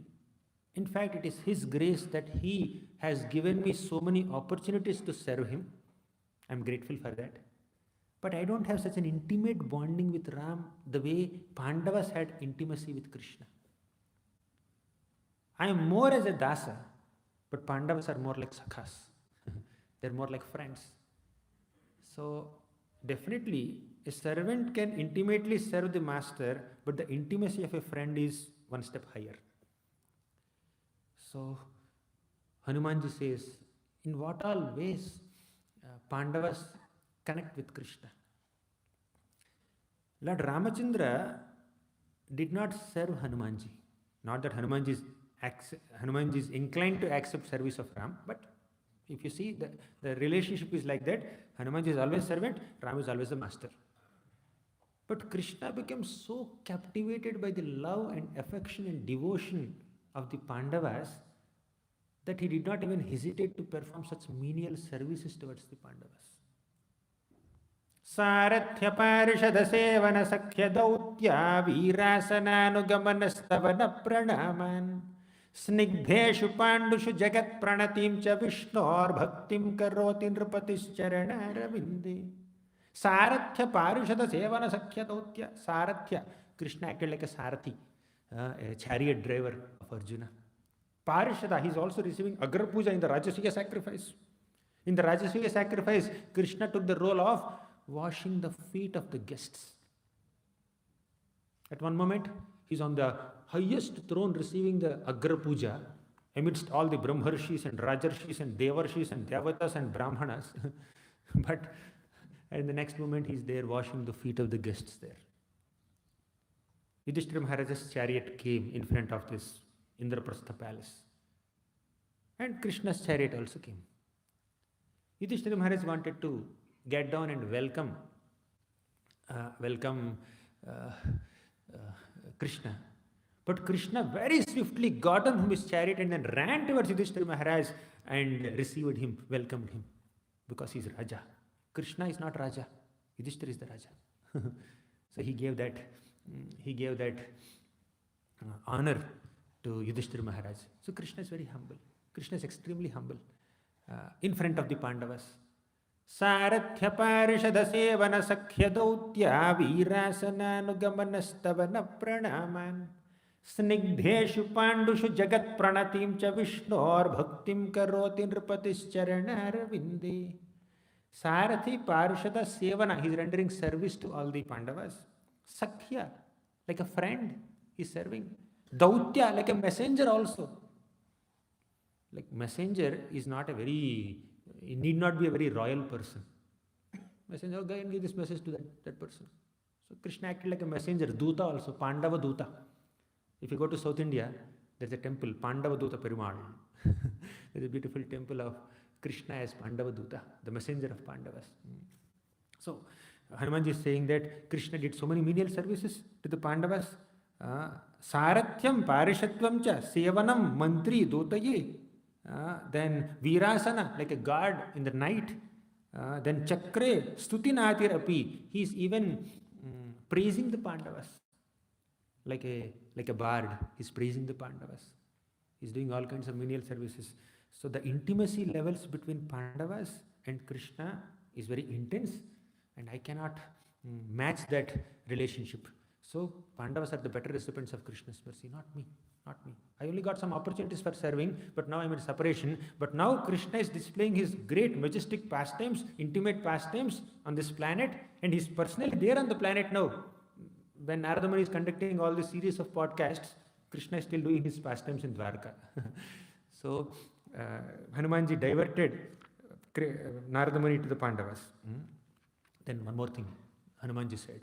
In fact, it is his grace that he has given me so many opportunities to serve him. I am grateful for that. But I don't have such an intimate bonding with Ram the way Pandavas had intimacy with Krishna. I am more as a dasa, but Pandavas are more like sakhas. They're more like friends. So definitely a servant can intimately serve the master, but the intimacy of a friend is one step higher. So Hanumanji says, in what all ways Pandavas connect with Krishna? Lord Ramachandra did not serve Hanumanji. Not that Hanumanji is inclined to accept service of Ram, but if you see, the relationship is like that. Hanumanji is always servant, Ram is always the master. But Krishna became so captivated by the love and affection and devotion of the Pandavas that he did not even hesitate to perform such menial services towards the Pandavas. Sarathya parishada sevana sakhya dautya virasananugamanastavana pranaman snigdheshu pandushu jagat pranatim cha vishnor bhaktim karoti nrpatischarana ravinde. Sarathya parishada sevana sakhya dautya. Sarathya, Krishna acted like a sarathi, a chariot driver of Arjuna. Parishada, he is also receiving Agra Puja in the Rajasuya sacrifice. In the Rajasuya sacrifice, Krishna took the role of washing the feet of the guests. At one moment, he is on the highest throne receiving the Agra Puja amidst all the Brahmarshis and Rajarshis and Devarshis and Devatas and Brahmanas. But in the next moment, he is there washing the feet of the guests there. Yudhishthira Maharaja's chariot came in front of this Indraprastha palace. And Krishna's chariot also came. Yudhishthira Maharaj wanted to get down and welcome Krishna. But Krishna very swiftly got on from his chariot and then ran towards Yudhishthira Maharaj and received him, welcomed him, because he is Raja. Krishna is not Raja. Yudhishthira is the Raja. So he gave that honor to Yudhishthira Maharaj. So Krishna is very humble. Krishna is extremely humble in front of the Pandavas. Sarathya parishada sevana sakhya dautya virasananugamanastavana pranaman snigdheshu pandushu jagat pranatim cha vishnor bhaktim karoti nrpatischarana ravinde. Sarathi parishada sevana, he is rendering service to all the Pandavas. Sakhya, like a friend, he is serving. Dautya, like a messenger also. Like messenger is not a very, he need not be a very royal person. Messenger, go and give this message to that person. So Krishna acted like a messenger, Duta also, Pandava Duta. If you go to South India, there is a temple, Pandava Duta Perumal. There is a beautiful temple of Krishna as Pandava Duta, the messenger of Pandavas. So Hanumanji is saying that Krishna did so many menial services to the Pandavas. Sarathyam parishatvam cha sevanam mantri dotaye. Then virasana, like a guard in the night. Then chakre stutinatir api. He is even praising the Pandavas. Like a bard, he is praising the Pandavas. He is doing all kinds of menial services. So the intimacy levels between Pandavas and Krishna is very intense, and I cannot match that relationship. So Pandavas are the better recipients of Krishna's mercy, not me. I only got some opportunities for serving, but now I'm in separation. But now Krishna is displaying his great majestic pastimes, intimate pastimes on this planet, and he's personally there on the planet now. When Narada Muni is conducting all this series of podcasts, Krishna is still doing his pastimes in Dwarka. So Hanumanji diverted Narada Muni to the Pandavas. Then one more thing, Hanumanji said,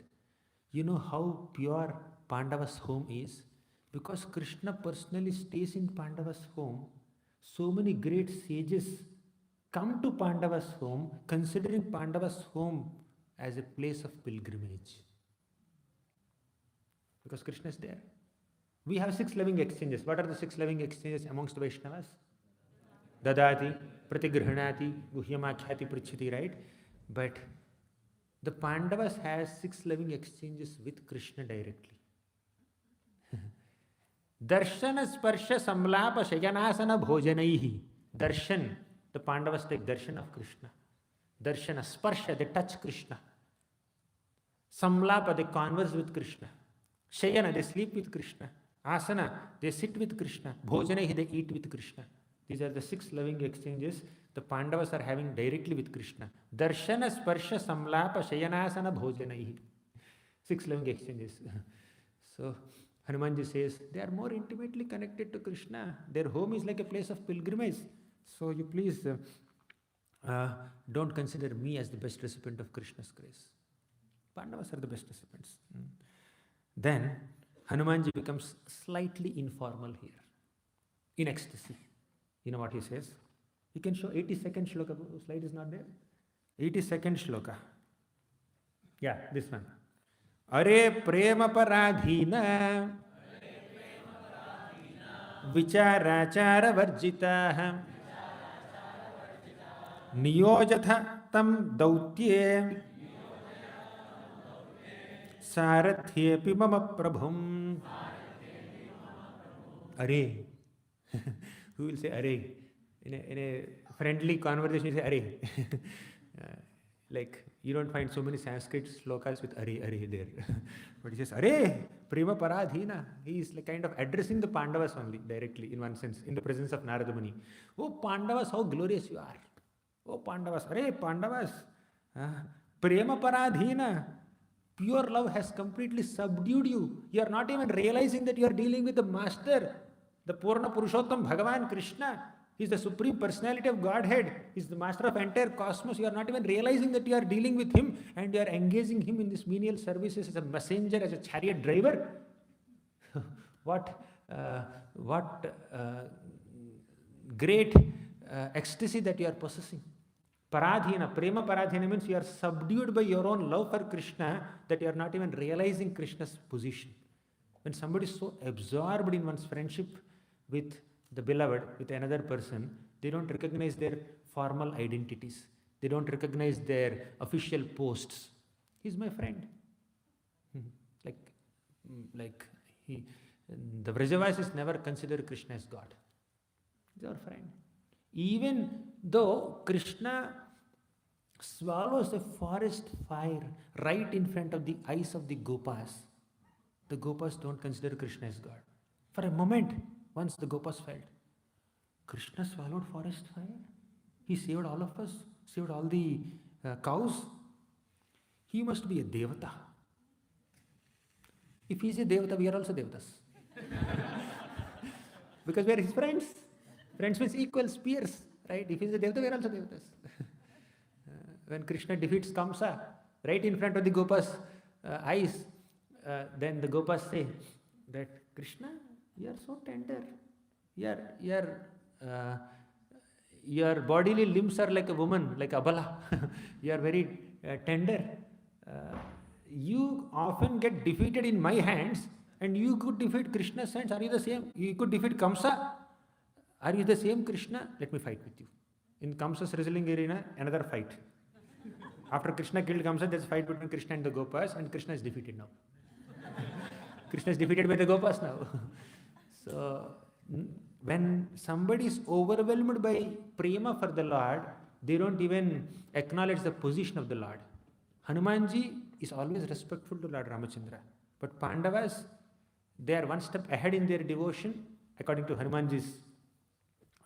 you know how pure Pandavas' home is? Because Krishna personally stays in Pandavas' home, so many great sages come to Pandavas' home, considering Pandavas' home as a place of pilgrimage. Because Krishna is there. We have 6 living exchanges. What are the 6 living exchanges amongst the Vaishnavas? Dadati, Pratigrihanati, Guhyamakhyati, Prichhati, right? But the Pandavas has 6 living exchanges with Krishna directly. Darshana sparsha samlapa shayanasana bhojanaihi. Darshan, the Pandavas take darshan of Krishna. Darshana, sparsha, they touch Krishna. Samlapa, they converse with Krishna. Shayana, they sleep with Krishna. Asana, they sit with Krishna. Bhojanaihi, they eat with Krishna. These are the 6 living exchanges the Pandavas are having directly with Krishna. Darshana, sparsha, samlapa, shayanasana, bhojanaihi. 6 living exchanges. So Hanumanji says, they are more intimately connected to Krishna. Their home is like a place of pilgrimage. So you please don't consider me as the best recipient of Krishna's grace. Pandavas are the best recipients. Then Hanumanji becomes slightly informal here, in ecstasy. You know what he says? You can show 82nd shloka. Slide is not there. 82nd shloka. Yeah, this one. Are prema paradhina vichārāchāra varjitah niyojatha tam dautye sarathyepi mama prabhum. Arey. Who will say arey? In a friendly conversation, you say arey. Like, you don't find so many Sanskrit slokas with arey there. But he says, arey, prema paradhina. He is like kind of addressing the Pandavas only directly, in one sense, in the presence of Narada Muni. Oh, Pandavas, how glorious you are. Oh, Pandavas, arey, Pandavas. Prema paradhina. Pure love has completely subdued you. You are not even realizing that you are dealing with the master, the Purna Purushottam Bhagavan Krishna. He is the supreme personality of Godhead. He is the master of entire cosmos. You are not even realizing that you are dealing with him, and you are engaging him in this menial services as a messenger, as a chariot driver. What great ecstasy that you are possessing. Paradhina, prema paradhina means you are subdued by your own love for Krishna that you are not even realizing Krishna's position. When somebody is so absorbed in one's friendship with the beloved, with another person, they don't recognize their formal identities. They don't recognize their official posts. He's my friend. The Vrajavasis never consider Krishna as God. He's our friend. Even though Krishna swallows a forest fire right in front of the eyes of the Gopas don't consider Krishna as God. For a moment, once the Gopas felt, Krishna swallowed forest fire? He saved all of us, saved all the cows. He must be a Devata. If he is a Devata, we are also Devatas. Because we are his friends. Friends means equals, peers, right? If he is a Devata, we are also Devatas. When Krishna defeats Kamsa, right in front of the Gopas' eyes, then the Gopas say that, Krishna, you are so tender. Your bodily limbs are like a woman, like Abala. You are very tender. You often get defeated in my hands, and you could defeat Krishna's hands. Are you the same? You could defeat Kamsa. Are you the same Krishna? Let me fight with you. In Kamsa's wrestling arena, another fight. After Krishna killed Kamsa, there's a fight between Krishna and the Gopas, and Krishna is defeated now. Krishna is defeated by the Gopas now. So, when somebody is overwhelmed by prema for the Lord, they don't even acknowledge the position of the Lord. Hanumanji is always respectful to Lord Ramachandra. But Pandavas, they are one step ahead in their devotion, according to Hanumanji's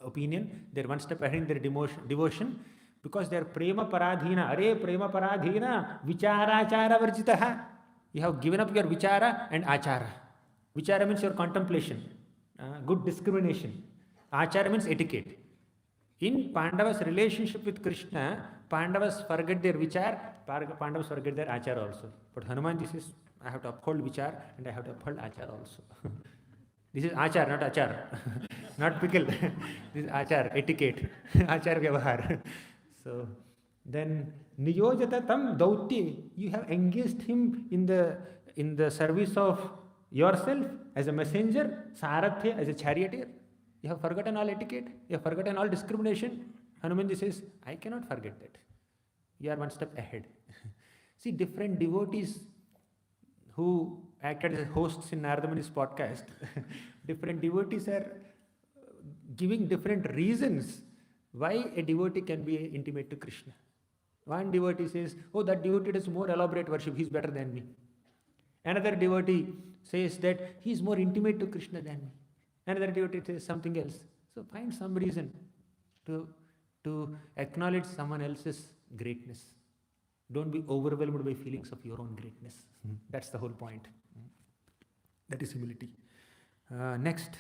opinion. They are one step ahead in their devotion because they are prema paradhina. Are prema paradhina, vichara achara varjitaha. You have given up your vichara and achara. Vichara means your contemplation, good discrimination. Achara means etiquette. In Pandavas' relationship with Krishna, Pandavas forget their vichar, Pandavas forget their achara also. But Hanumanji says, I have to uphold vichar and I have to uphold achara also. This is achar, not achar. Not pickle. This is achar, etiquette. Achar vyavahar. So then niyojata tam dautye. You have engaged him in the service of yourself as a messenger, sarathya as a charioteer. You have forgotten all etiquette. You have forgotten all discrimination. Hanumanji says, I cannot forget that. You are one step ahead. See, different devotees who acted as hosts in Narada Muni's podcast, different devotees are giving different reasons why a devotee can be intimate to Krishna. One devotee says, oh, that devotee does more elaborate worship, he's better than me. Another devotee says that he's more intimate to Krishna than me. Another devotee says something else. So find some reason to acknowledge someone else's greatness. Don't be overwhelmed by feelings of your own greatness. That's the whole point. That is humility. Next.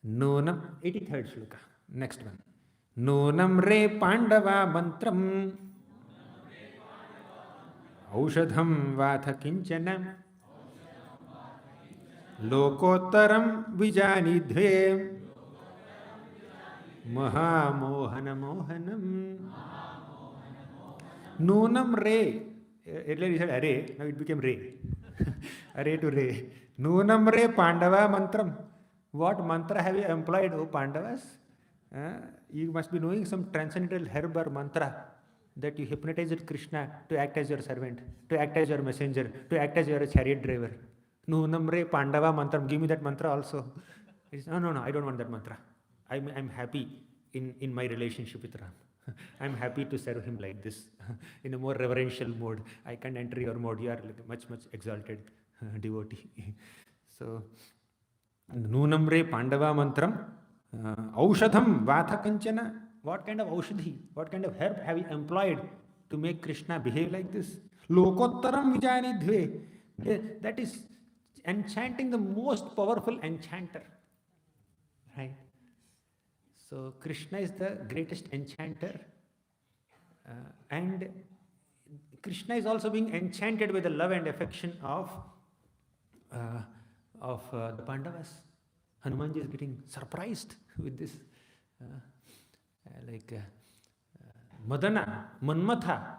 Nonam, 83rd shloka. Next one. Nonam re pandava mantram aushadham vatha kinchana lokottaram vijanidhve mahamohana mohanam. Nunam re. Earlier he said array, now it became re. Array to re. Nunam re pandava mantram. What mantra have you employed, O Pandavas? You must be knowing some transcendental herb or mantra that you hypnotized Krishna to act as your servant, to act as your messenger, to act as your chariot driver. Nunamre Pandava mantram, give me that mantra also. He says, no, I don't want that mantra. I'm happy in my relationship with Ram. I'm happy to serve him like this, in a more reverential mode. I can't enter your mode. You are like much exalted devotee. So, Nunamre Pandava mantram, Aushadham Vatha Kanchana. What kind of aushadhi, what kind of herb have you employed to make Krishna behave like this? Lokottaram Vijanidhve. That is enchanting, the most powerful enchanter. Right? So Krishna is the greatest enchanter, and Krishna is also being enchanted with the love and affection of the Pandavas. Hanumanji is getting surprised with this. Madana, Manmatha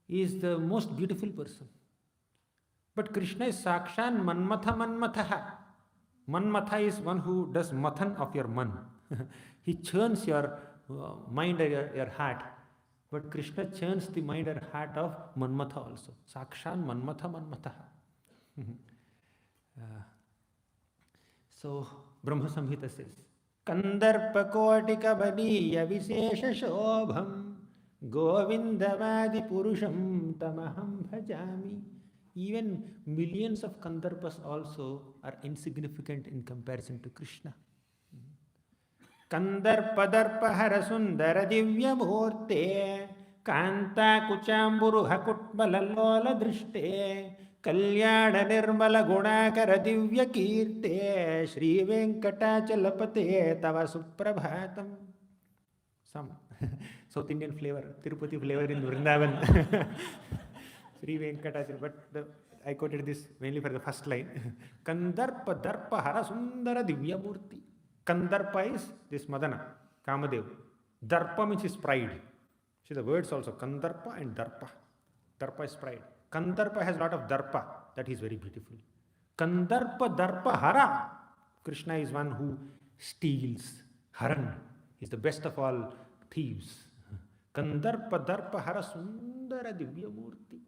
is the most beautiful person. But Krishna is Sakshan Manmatha. Manmatha is one who does mathan of your man. He churns your mind or your heart. But Krishna churns the mind or heart of Manmatha also. Sakshan Manmatha. So Brahma Samhita says, Kandarpa Kotika Badiya Vishesha Shobham Govindavadi Purusham Tamaham Bhajami. Even millions of Kandarpas also are insignificant in comparison to Krishna. Kandarpadarpa Harasundara Divya Murte Kanta Kuchamburu Hakutmalalola Drishte Kalyana Nirmala Gunakara Divya Kirte Shri Venkatachalapate Tava Suprabhatam. Some South Indian flavor, Tirupati flavor in Vrindavan. Sri Venkatachala, but I quoted this mainly for the first line. Kandarpa Darpa Hara Sundara Divya Murti. Kandarpa is this Madana, Kamadev. Darpa means his pride. See the words also, Kandarpa and Darpa. Darpa is pride. Kandarpa has a lot of Darpa, that is very beautiful. Kandarpa Darpa Hara. Krishna is one who steals. Haran is the best of all thieves. Kandarpa Darpa Hara Sundara Divya Murti.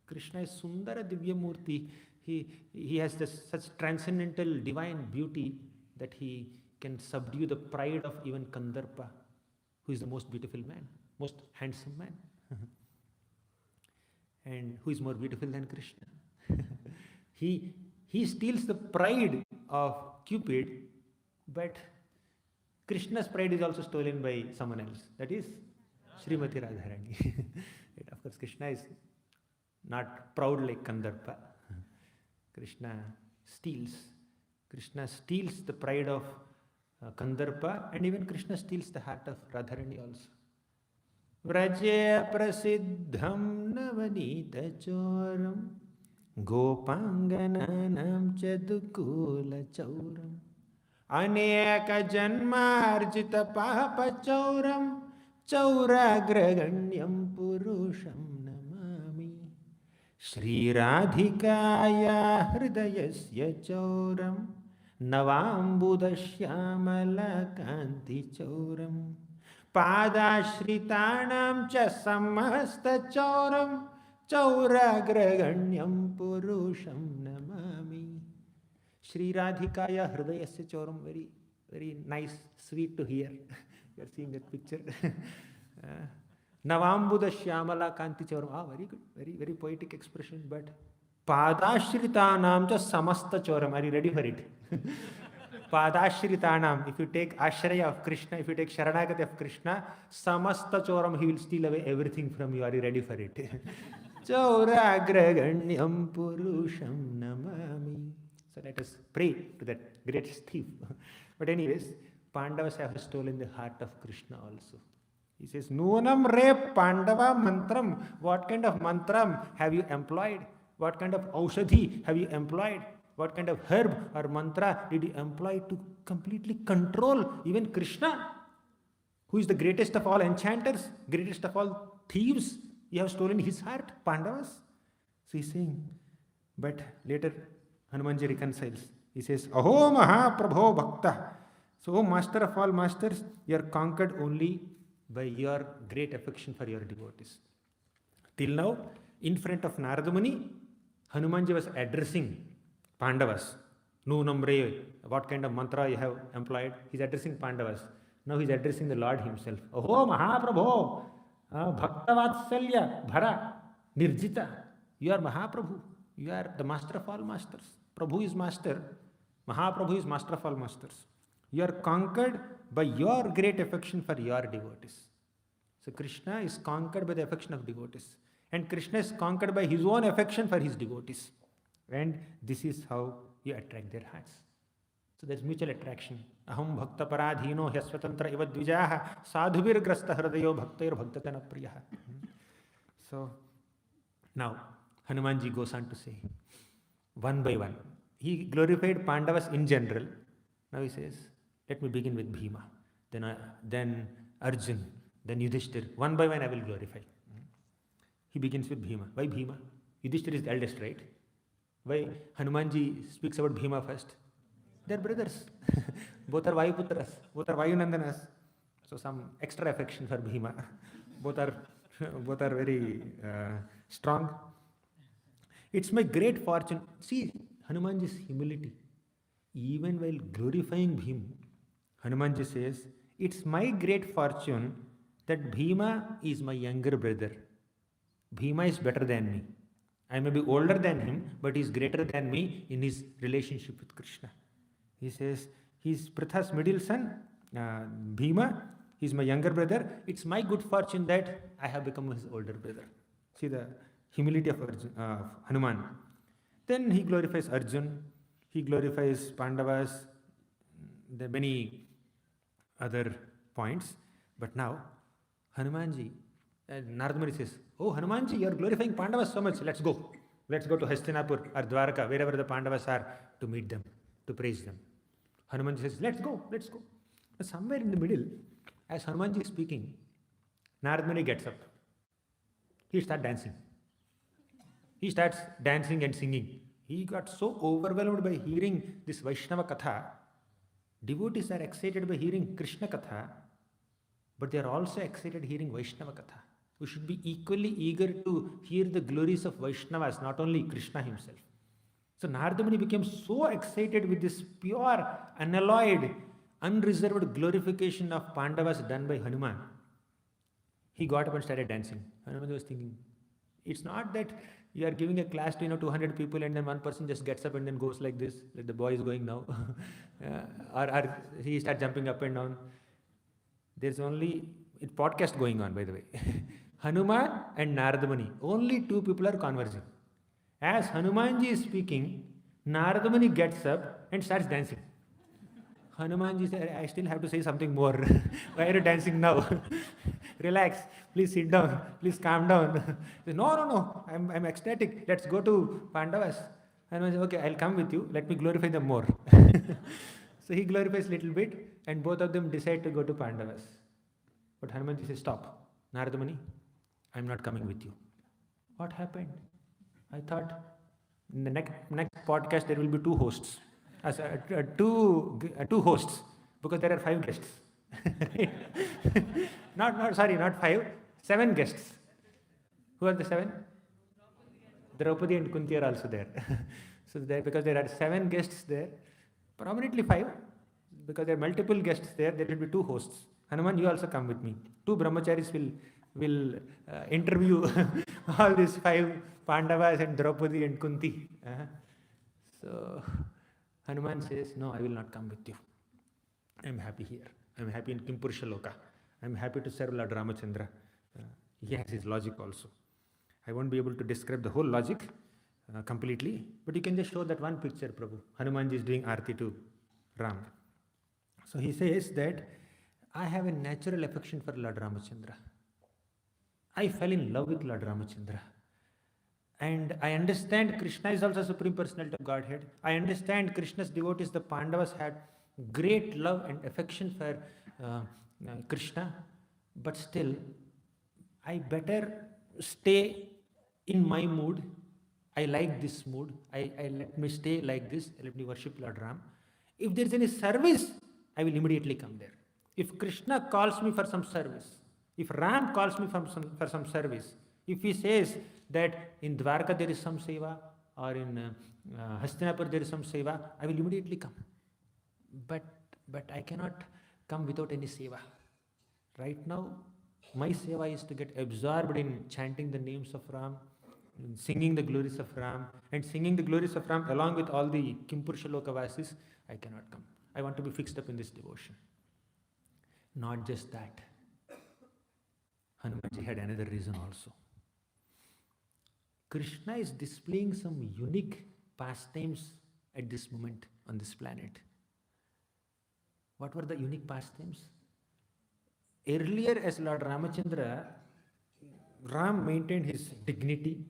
Krishna is Sundara Divya Murti. He has such transcendental divine beauty that he can subdue the pride of even Kandarpa, who is the most beautiful man, most handsome man. And who is more beautiful than Krishna? He steals the pride of Cupid, but Krishna's pride is also stolen by someone else. That is Srimati Radharani. Of course, Krishna is not proud like Kandarpa. Krishna steals the pride of Kandarpa, and even Krishna steals the heart of Radharani also. Vraja prasiddham navanita choram gopangananam chadukula chauram aneka janmarjita papa chauram chauragraganyam purusham namami Shri Radhikaya hridayasya chauram navambudashyamala kanti chauram Padashritanam cha samasta chauram chauragraganyam purusham namami. Shri Radhikaya hridayasya chauram, very, very nice, sweet to hear. You are seeing that picture. Navambuda Shyamala Kanti Chauram. Very good, very, very poetic expression. But Padashritanam cha samasta chauram. Are you ready for it? Padashritanam, if you take Ashraya of Krishna, if you take Sharanagati of Krishna, samasta choram, he will steal away everything from you. Are you ready for it? Chauragraganyam purusham namami. So let us pray to that great thief. But anyways, Pandavas have stolen the heart of Krishna also. He says, Nunam re Pandava mantram. What kind of mantram have you employed? What kind of aushadhi have you employed? What kind of herb or mantra did you employ to completely control even Krishna, who is the greatest of all enchanters, greatest of all thieves? You have stolen his heart, Pandavas. So he's saying, but later Hanumanji reconciles. He says, Aho Mahaprabho Bhakta. So, O Master of all masters, you are conquered only by your great affection for your devotees. Till now, in front of Narada Muni, Hanumanji was addressing Pandavas. Nu namre, what kind of mantra you have employed? He's addressing Pandavas. Now he's addressing the Lord himself. Aho Mahaprabho, Bhaktavatsalya, Bhara, Nirjita. You are Mahaprabhu. You are the master of all masters. Prabhu is master. Mahaprabhu is master of all masters. You are conquered by your great affection for your devotees. So Krishna is conquered by the affection of devotees. And Krishna is conquered by his own affection for his devotees. And this is how you attract their hearts. So there's mutual attraction. Aham bhakta paradhino hyasvatantra iva dvijaha sadhuvir grasta hridayo bhaktair bhaktatana priyaha. So now Hanumanji goes on to say, one by one. He glorified Pandavas in general. Now he says, let me begin with Bhima, then Arjun, then Yudhishthir. One by one I will glorify. He begins with Bhima. Why Bhima? Yudhishthir is the eldest, right? Why Hanumanji speaks about Bhima first? They're brothers. Both are Vayuputras. Both are Vayunandanas. So some extra affection for Bhima. Both are very strong. It's my great fortune. See, Hanumanji's humility. Even while glorifying Bhima, Hanumanji says, it's my great fortune that Bhima is my younger brother. Bhima is better than me. I may be older than him, but he is greater than me in his relationship with Krishna. He says, he's Pritha's middle son, Bhima. He's my younger brother. It's my good fortune that I have become his older brother. See the humility of Hanuman. Then he glorifies Arjun. He glorifies Pandavas. There are many other points. But now, Hanumanji, Narada Muni says, oh Hanumanji, you are glorifying Pandavas so much. Let's go. Let's go to Hastinapur or Dwarka, wherever the Pandavas are, to meet them, to praise them. Hanumanji says, let's go. But somewhere in the middle, as Hanumanji is speaking, Narada Muni gets up. He starts dancing. He starts dancing and singing. He got so overwhelmed by hearing this Vaishnava Katha. Devotees are excited by hearing Krishna Katha, but they are also excited hearing Vaishnava Katha. We should be equally eager to hear the glories of Vaishnavas, not only Krishna himself. So Narada Muni became so excited with this pure, unalloyed, unreserved glorification of Pandavas done by Hanuman. He got up and started dancing. Hanuman was thinking, it's not that you are giving a class to 200 people and then one person just gets up and then goes like this, like the boy is going now. or he starts jumping up and down. There's only a podcast going on, by the way. Hanuman and Narada Muni, only two people are conversing. As Hanumanji is speaking, Narada Muni gets up and starts dancing. Hanumanji said, I still have to say something more. Why are you dancing now? Relax, please sit down, please calm down. Said, no, I'm ecstatic. Let's go to Pandavas. Hanuman said, okay, I'll come with you. Let me glorify them more. So he glorifies a little bit and both of them decide to go to Pandavas. But Hanumanji says, stop. Narada Muni, I'm not coming with you. What happened? I thought in the next podcast there will be two hosts. Two hosts, because there are 5 guests. not 5, 7 guests. Who are the 7? Draupadi and Kunti are also there. So because there are 7 guests there, prominently 5, because there are multiple guests there will be 2 hosts. Hanuman, you also come with me. 2 brahmacharis will interview all these 5 Pandavas and Draupadi and Kunti. So Hanuman says, no, I will not come with you. I am happy here. I am happy in Kimpurusha Loka. I am happy to serve Lord Ramachandra. He has his logic also. I won't be able to describe the whole logic completely, but you can just show that one picture, Prabhu. Hanumanji is doing Aarti to Ram. So he says that I have a natural affection for Lord Ramachandra. I fell in love with Lord Ramachandra. And I understand Krishna is also Supreme Personality of Godhead. I understand Krishna's devotees, the Pandavas, had great love and affection for Krishna. But still, I better stay in my mood I like this mood. I let me stay like this. Let me worship Lord Ram. If there is any service, I will immediately come there. If Krishna calls me for some service, if Ram calls me for some service, if he says that in Dwarka there is some seva or in Hastinapur there is some seva, I will immediately come. But I cannot come without any seva. Right now, my seva is to get absorbed in chanting the names of Ram, singing the glories of Ram, and singing the glories of Ram along with all the Kimpurusha Lokavasis. I cannot come. I want to be fixed up in this devotion. Not just that. Hanumanji had another reason also. Krishna is displaying some unique pastimes at this moment on this planet. What were the unique pastimes? Earlier, as Lord Ramachandra, Ram maintained his dignity.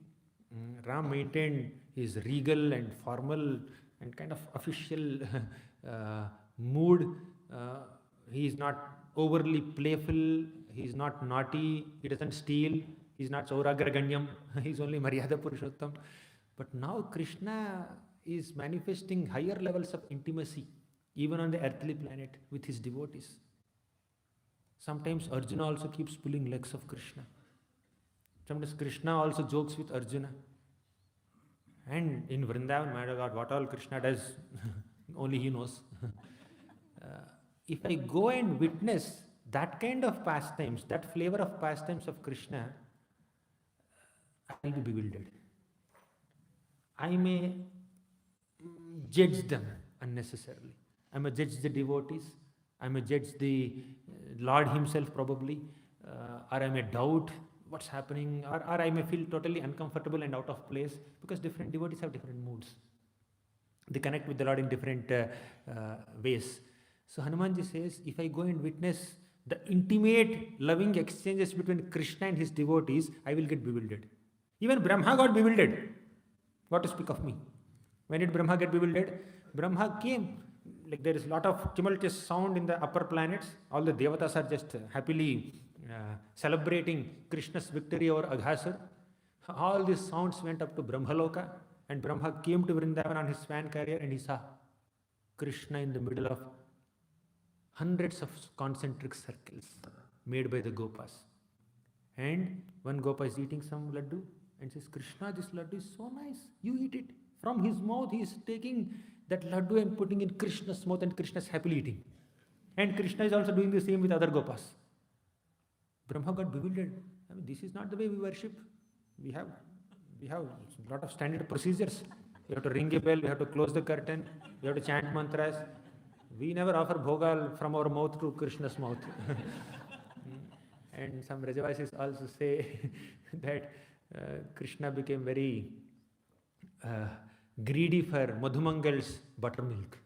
Ram maintained his regal and formal and kind of official mood. He is not overly playful. He is not naughty. He doesn't steal. He is not Sauragraganyam. He is only Maryada Purushottam. But now Krishna is manifesting higher levels of intimacy, even on the earthly planet, with his devotees. Sometimes Arjuna also keeps pulling legs of Krishna. Sometimes Krishna also jokes with Arjuna. And in Vrindavan, my God, what all Krishna does, only he knows. If I go and witness that kind of pastimes, that flavor of pastimes of Krishna, I will be bewildered. I may judge them unnecessarily. I may judge the devotees. I may judge the Lord himself probably. Or I may doubt what's happening. Or I may feel totally uncomfortable and out of place, because different devotees have different moods. They connect with the Lord in different ways. So Hanumanji says, if I go and witness the intimate loving exchanges between Krishna and his devotees, I will get bewildered. Even Brahma got bewildered. What to speak of me? When did Brahma get bewildered? Brahma came. Like there is a lot of tumultuous sound in the upper planets. All the devatas are just happily celebrating Krishna's victory over Aghasur. All these sounds went up to Brahmaloka, and Brahma came to Vrindavan on his swan carrier, and he saw Krishna in the middle of hundreds of concentric circles made by the Gopas. And one Gopa is eating some laddu and says, Krishna, this laddu is so nice. You eat it. From his mouth, he is taking that laddu and putting in Krishna's mouth, and Krishna is happily eating. And Krishna is also doing the same with other Gopas. Brahma got bewildered. I mean, this is not the way we worship. We have a lot of standard procedures. We have to ring a bell, we have to close the curtain, we have to chant mantras. We never offer bhogal from our mouth to Krishna's mouth. And some Rajavasis also say that Krishna became very greedy for Madhumangal's buttermilk.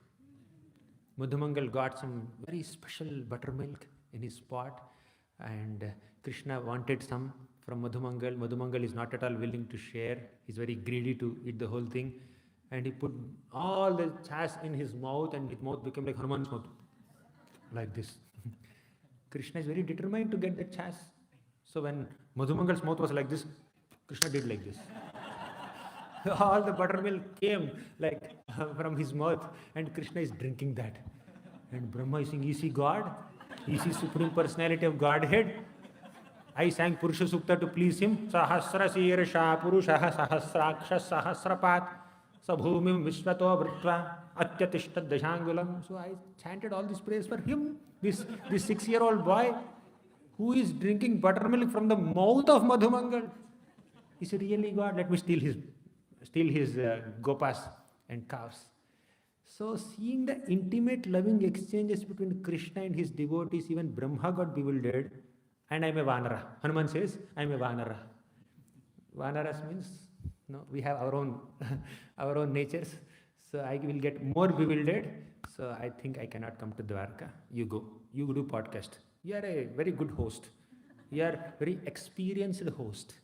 Madhumangal got some very special buttermilk in his pot, and Krishna wanted some from Madhumangal. Madhumangal is not at all willing to share. He's very greedy to eat the whole thing. And he put all the chas in his mouth, and his mouth became like Hanuman's mouth, like this. Krishna is very determined to get that chas. So when Madhumangal's mouth was like this, Krishna did like this. All the buttermilk came like from his mouth, and Krishna is drinking that. And Brahma is saying, is he God? Is he Supreme Personality of Godhead? I sang Purusha Sukta to please him. Sahasra Sirsha Purusha Sahasraksha Sahasrapat Sabhumim Vishvato Vritva Atyatishta Dashangulam. So I chanted all this praise for him, this 6-year-old boy who is drinking buttermilk from the mouth of Madhumangal. Is he really God? Let me steal his gopas and cows. So seeing the intimate loving exchanges between Krishna and his devotees, even Brahma got bewildered. And I am a Vanara. Hanuman says, I am a Vanara. Vanaras means, no, we have our own natures. So I will get more bewildered. So I think I cannot come to Dwarka. You go. You do podcast. You are a very good host. You are very experienced host.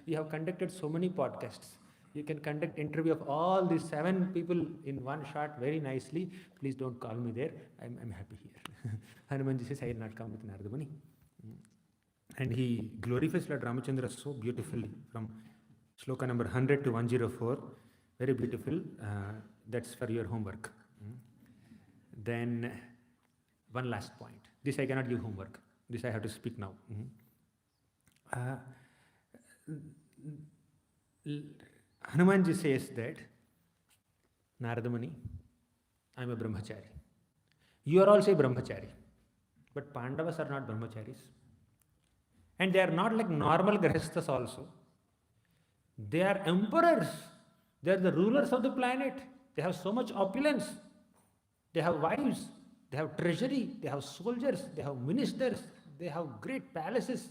You have conducted so many podcasts. You can conduct interview of all these 7 people in one shot very nicely. Please don't call me there. I'm happy here. Hanumanji says, I will not come with Narada Muni. And he glorifies Lord Ramachandra so beautifully from Shloka number 100 to 104. Very beautiful. That's for your homework. Then one last point. This I cannot give homework. This I have to speak now. Hanumanji says that, Narada Muni, I am a brahmachari. You are also a brahmachari. But Pandavas are not brahmacharis. And they are not like normal grihasthas also. They are emperors. They are the rulers of the planet. They have so much opulence. They have wives. They have treasury. They have soldiers. They have ministers. They have great palaces.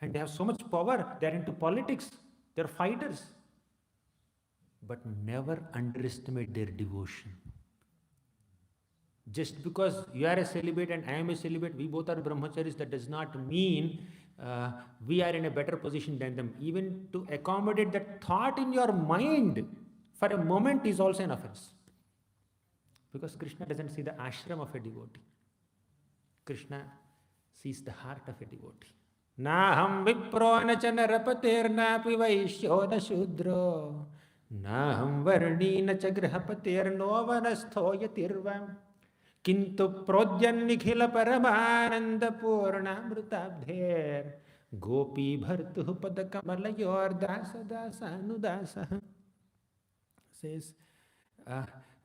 And they have so much power. They are into politics. They are fighters. But never underestimate their devotion. Just because you are a celibate and I am a celibate, we both are brahmacharis, that does not mean we are in a better position than them. Even to accommodate that thought in your mind for a moment is also an offense. Because Krishna doesn't see the ashram of a devotee. Krishna sees the heart of a devotee. Naham vipro na chanarapatir napi vaishyo na shudro. Naham varni na chagrahapatir no vanastho yatirvam. Kintu prodyan nikhila paramananda purnamrutabdher. Gopi bhartu padakamalayor dasa dasa anudasa. Says,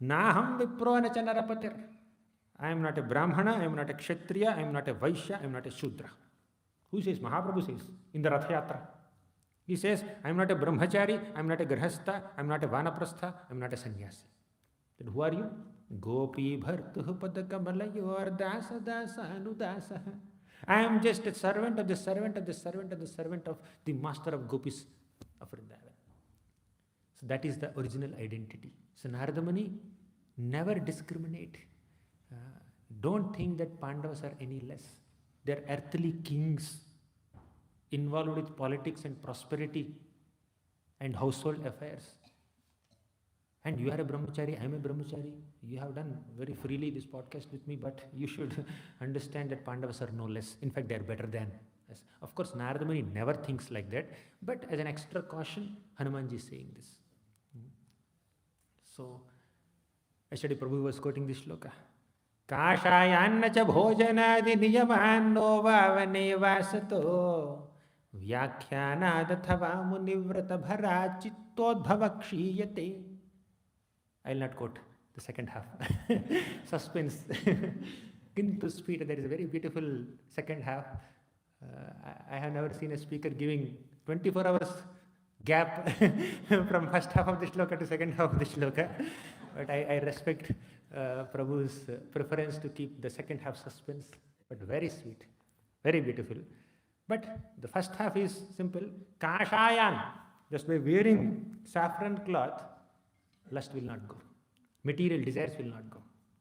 Naham vipro na chanarapatir. I am not a Brahmana, I am not a Kshatriya, I am not a Vaishya, I am not a Shudra. Who says? Mahaprabhu says in the Rath Yatra. He says, I am not a brahmachari, I am not a grihastha, I am not a vanaprastha, I am not a sannyasi. Then who are you? Gopi bhartuh padakamalayur dasa dasa anudasa. I am just a servant of the servant of the servant of the servant of the master of gopis of Vrindavan. So that is the original identity. So Narada Muni, never discriminate. Don't think that Pandavas are any less. They are earthly kings involved with politics and prosperity and household affairs. And you are a brahmachari, I am a brahmachari. You have done very freely this podcast with me, but you should understand that Pandavas are no less. In fact, they are better than us. Of course, Narada Muni never thinks like that, but as an extra caution, Hanumanji is saying this. So, yesterday Prabhu was quoting this shloka. Kashayanna cha bhojanadi niyamanno vavane vasato vyakhyanadathava munivrata bhara chittodbhava kshiyate. I will not quote the second half. Suspense. Kintu speed. There is a very beautiful second half. I have never seen a speaker giving 24 hours gap from first half of the shloka to second half of the shloka. But I respect Prabhu's preference to keep the second half suspense. But very sweet. Very beautiful. But the first half is simple. Kashayan. Just by wearing saffron cloth, lust will not go. Material desires will not go.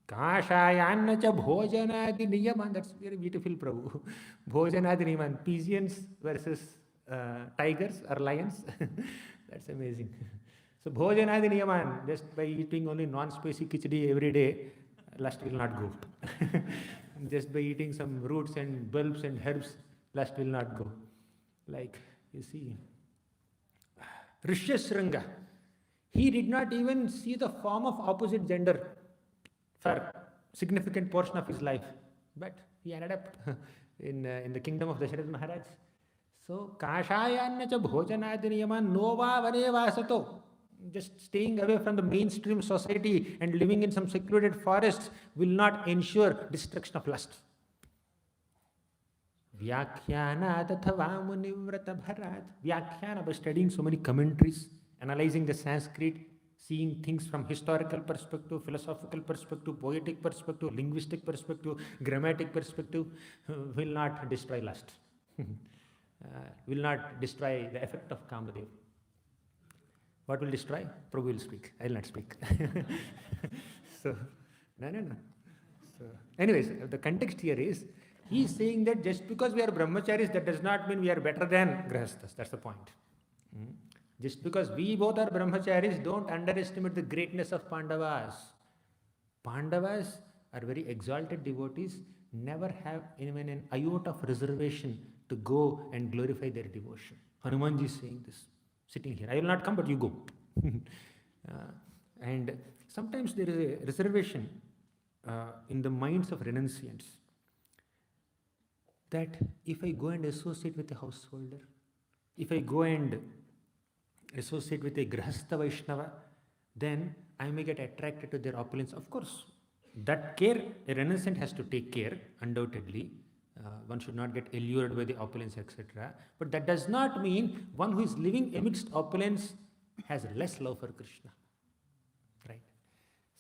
Kashayanna cha bhojanadi niyaman. That's very beautiful, Prabhu. Bhojanadi niyaman. Pigeons versus tigers or lions. That's amazing. So bhojanadi niyaman. Just by eating only non-spicy khichdi every day, lust will not go. Just by eating some roots and bulbs and herbs, lust will not go. Like, you see, Rishyasringa. He did not even see the form of opposite gender for significant portion of his life. But he ended up in the kingdom of Dasharatha Maharaj. So, Kashayanna cha bhojanadiniyaman nova vane vasato. Just staying away from the mainstream society and living in some secluded forests will not ensure destruction of lust. Vyakhyana tathava munivrata bharat. Vyakhyana, by studying so many commentaries, analyzing the Sanskrit, seeing things from historical perspective, philosophical perspective, poetic perspective, linguistic perspective, grammatic perspective, will not destroy lust. Will not destroy the effect of Kamadev. What will destroy? Prabhu will speak. I will not speak. So, no. So, anyways, the context here is, he is saying that just because we are brahmacharis, that does not mean we are better than grihasthas. That's the point. Just because we both are brahmacharis, don't underestimate the greatness of Pandavas. Pandavas are very exalted devotees, never have even an iota of reservation to go and glorify their devotion. Hanumanji is saying this. sitting here. I will not come, but you go. And sometimes there is a reservation in the minds of renunciants that if I go and associate with a householder, if I go and associate with a Grihastha Vaishnava, then I may get attracted to their opulence. Of course, that care, a renunciant has to take care, undoubtedly. One should not get allured by the opulence, etc. But that does not mean one who is living amidst opulence has less love for Krishna. Right?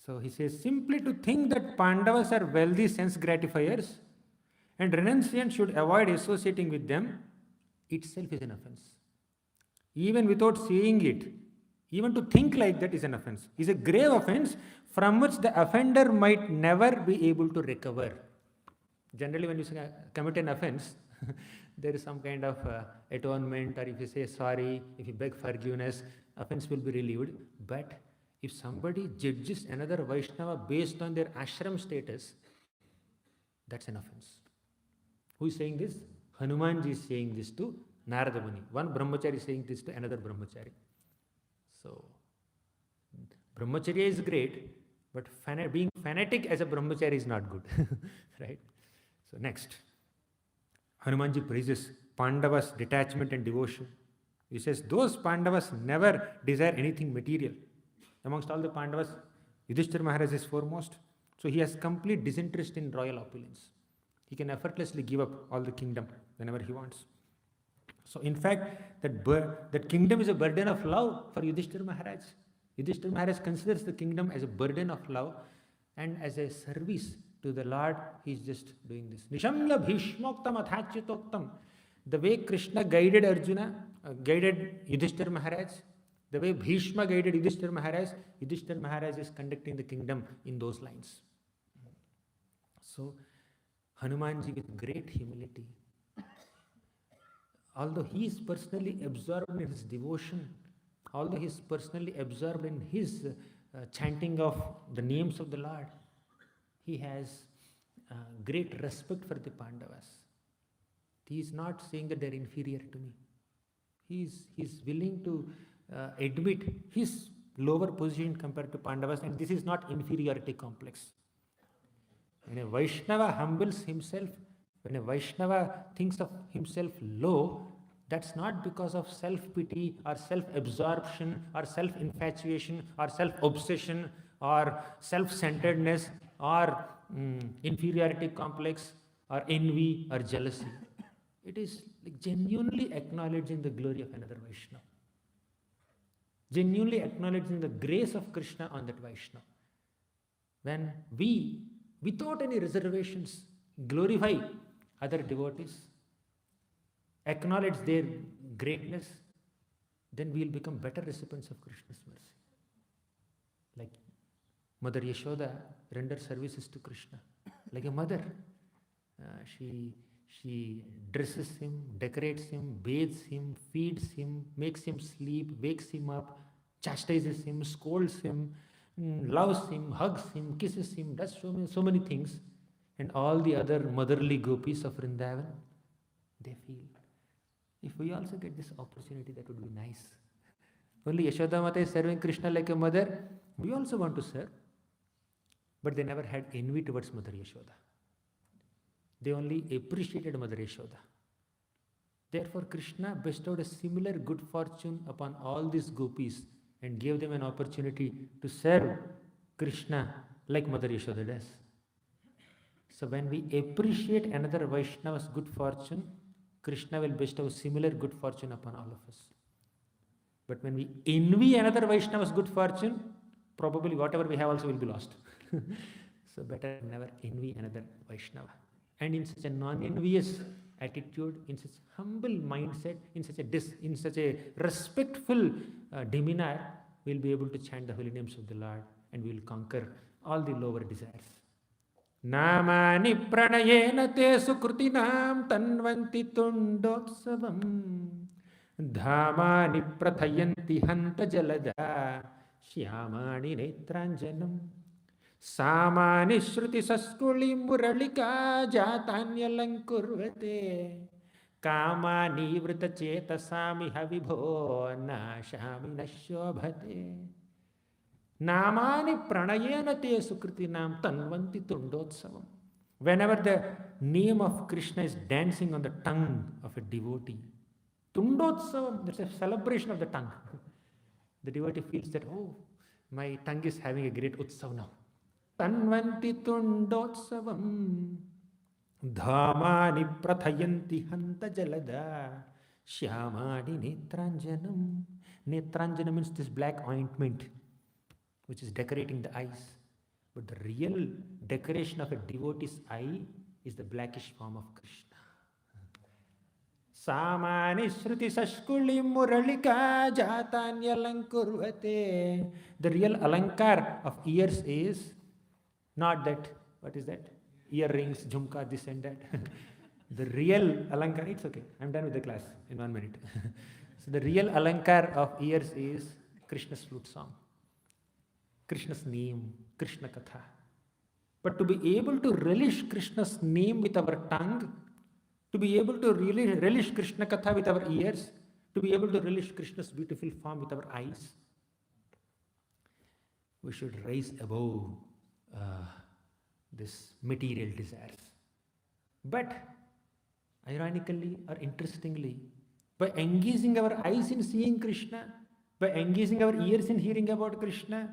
So he says, simply to think that Pandavas are wealthy sense gratifiers and renunciants should avoid associating with them itself is an offense. Even without seeing it, even to think like that is an offense, is a grave offense from which the offender might never be able to recover. Generally, when you commit an offense, there is some kind of atonement, or if you say sorry, if you beg forgiveness, offense will be relieved. But if somebody judges another Vaishnava based on their ashram status, that's an offense. Who is saying this? Hanumanji is saying this to Narada Muni. One brahmachari is saying this to another brahmachari. So, brahmacharya is great, but being fanatic as a brahmachari is not good. Right? So next, Hanumanji praises Pandavas' detachment and devotion. He says, those Pandavas never desire anything material. Amongst all the Pandavas, Yudhishthira Maharaj is foremost. So he has complete disinterest in royal opulence. He can effortlessly give up all the kingdom whenever he wants. So in fact, that kingdom is a burden of love for Yudhishthira Maharaj. Yudhishthira Maharaj considers the kingdom as a burden of love and as a service to the Lord. He is just doing this. Nishamla bhishmoktam athachyatoktam. The way Krishna guided Arjuna, guided Yudhishthira Maharaj, the way Bhishma guided Yudhishthira Maharaj is conducting the kingdom in those lines. So Hanumanji, with great humility, although he is personally absorbed in his devotion, although he is personally absorbed in his chanting of the names of the Lord, he has great respect for the Pandavas. He is not saying that they are inferior to me. He is willing to admit his lower position compared to Pandavas, and this is not inferiority complex. When a Vaishnava humbles himself, when a Vaishnava thinks of himself low, that's not because of self-pity or self-absorption or self-infatuation or self-obsession or self-centeredness or inferiority complex or envy or jealousy. It is like genuinely acknowledging the glory of another Vaishnava. Genuinely acknowledging the grace of Krishna on that Vaishnava. When we, without any reservations, glorify other devotees, acknowledge their greatness, then we will become better recipients of Krishna's mercy. Like Mother Yashoda renders services to Krishna. Like a mother, she dresses him, decorates him, bathes him, feeds him, makes him sleep, wakes him up, chastises him, scolds him, loves him, hugs him, kisses him, does so many things. And all the other motherly gopis of Vrindavan, they feel, if we also get this opportunity, that would be nice. Only Yashoda Mata is serving Krishna like a mother. We also want to serve. But they never had envy towards Mother Yashoda. They only appreciated Mother Yashoda. Therefore, Krishna bestowed a similar good fortune upon all these gopis and gave them an opportunity to serve Krishna like Mother Yashoda does. So when we appreciate another Vaishnava's good fortune, Krishna will bestow similar good fortune upon all of us. But when we envy another Vaishnava's good fortune, probably whatever we have also will be lost. So better never envy another Vaishnava. And in such a non-envious attitude, in such humble mindset, in such a respectful demeanor, we'll be able to chant the holy names of the Lord and we will conquer all the lower desires. Namani pranayena te sukrutinam tanvanti tundotsavam dhamani prathayanti hanta jalada shyamani netranjanam samani shruti saskuli muralika jatanyalankurvate Kamani vrita chetasamiha vibho nashami nashobhate. Namani pranayena te sukritinam tanvanti tundotsavam. Whenever the name of Krishna is dancing on the tongue of a devotee, tundotsavam, that's a celebration of the tongue. The devotee feels that, oh, my tongue is having a great utsav now. Tanvanti tundotsavam. Dhamani prathayanti hanta jalada. Shyamani netranjanam. Netranjanam means this black ointment which is decorating the eyes. But the real decoration of a devotee's eye is the blackish form of Krishna. Samani shruti sashkuli muralika jatanyalankurvate. The real alankar of ears is not that, what is that? Earrings, jhumka, this and that. The real alankar, it's okay. I'm done with the class in 1 minute. So the real alankar of ears is Krishna's flute song, Krishna's name, Krishna Katha. But to be able to relish Krishna's name with our tongue, to be able to really relish Krishna Katha with our ears, to be able to relish Krishna's beautiful form with our eyes, we should rise above this material desires. But ironically or interestingly, by engaging our eyes in seeing Krishna, by engaging our ears in hearing about Krishna,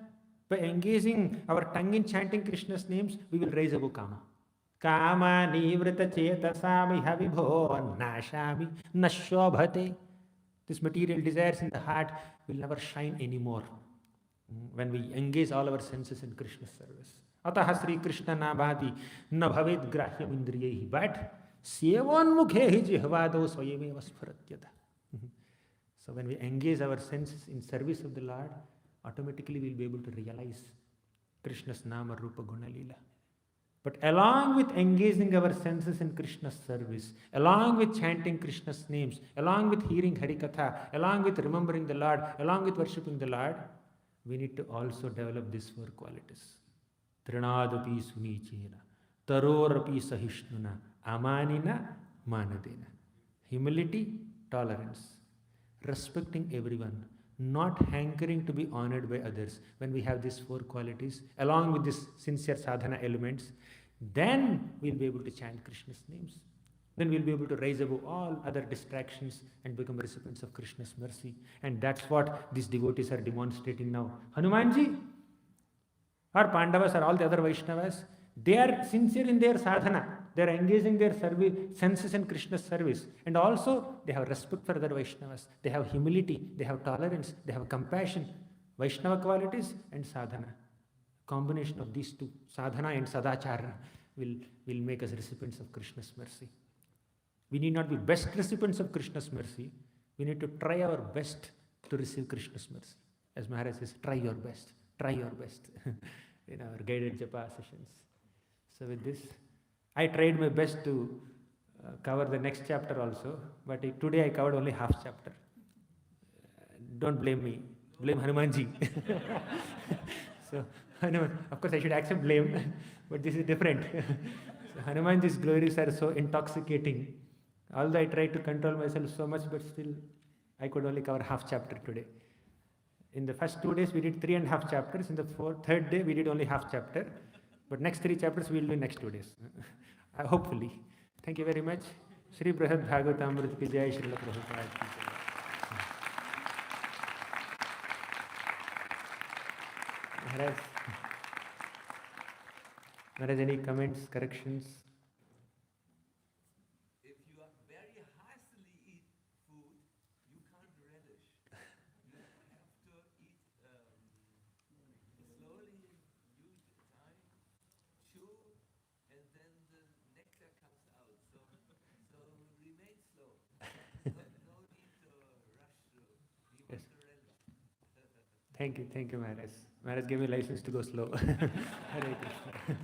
by engaging our tongue in chanting Krishna's names, we will rise above kama. Kama nivrita chetasami havibho nashami nashobhate. This material desires in the heart will never shine anymore when we engage all our senses in Krishna's service. Ataha Sri Krishna nabhati na bhavet grahyam indriyehi. But sevonmukhehi jihvado swayameva sparatyata. So when we engage our senses in service of the Lord, automatically we'll be able to realize Krishna's nama rupa guna lila. But along with engaging our senses in Krishna's service, along with chanting Krishna's names, along with hearing Harikatha, along with remembering the Lord, along with worshipping the Lord, we need to also develop these 4 qualities. Trinadapi sunichena, tarorapi sahishnuna, amanina manadena. Humility, tolerance, respecting everyone, not hankering to be honored by others. When we have these 4 qualities, along with these sincere sadhana elements, then we'll be able to chant Krishna's names. Then we'll be able to rise above all other distractions and become recipients of Krishna's mercy. And that's what these devotees are demonstrating now. Hanumanji or Pandavas or all the other Vaishnavas, they are sincere in their sadhana. They are engaging their senses in Krishna's service. And also, they have respect for other Vaishnavas. They have humility, they have tolerance, they have compassion. Vaishnava qualities and sadhana. Combination of these 2, sadhana and sadachara, will make us recipients of Krishna's mercy. We need not be best recipients of Krishna's mercy. We need to try our best to receive Krishna's mercy. As Maharaj says, try your best in our guided japa sessions. So with this, I tried my best to cover the next chapter also, but today I covered only half chapter. Don't blame me, blame Hanumanji. So, Hanuman, of course I should accept blame, but this is different. So Hanumanji's glories are so intoxicating. Although I tried to control myself so much, but still I could only cover half chapter today. In the first 2 days we did 3.5 chapters. In the third day we did only half chapter. But next 3 chapters we will do in next 2 days. Hopefully. Thank you very much. Shri Brihad Bhagavatamrita ki jai, Srila Prabhupada ki jai. Maharaj, any comments, corrections? If you are very hastily eat food, you can't relish. You have to eat slowly, use time, chew, and then the nectar comes out. So remain slow. No need to rush through. You Yes. want to relish. Thank you, Maharaj. Maharaj gave me license to go slow. Hare Krishna.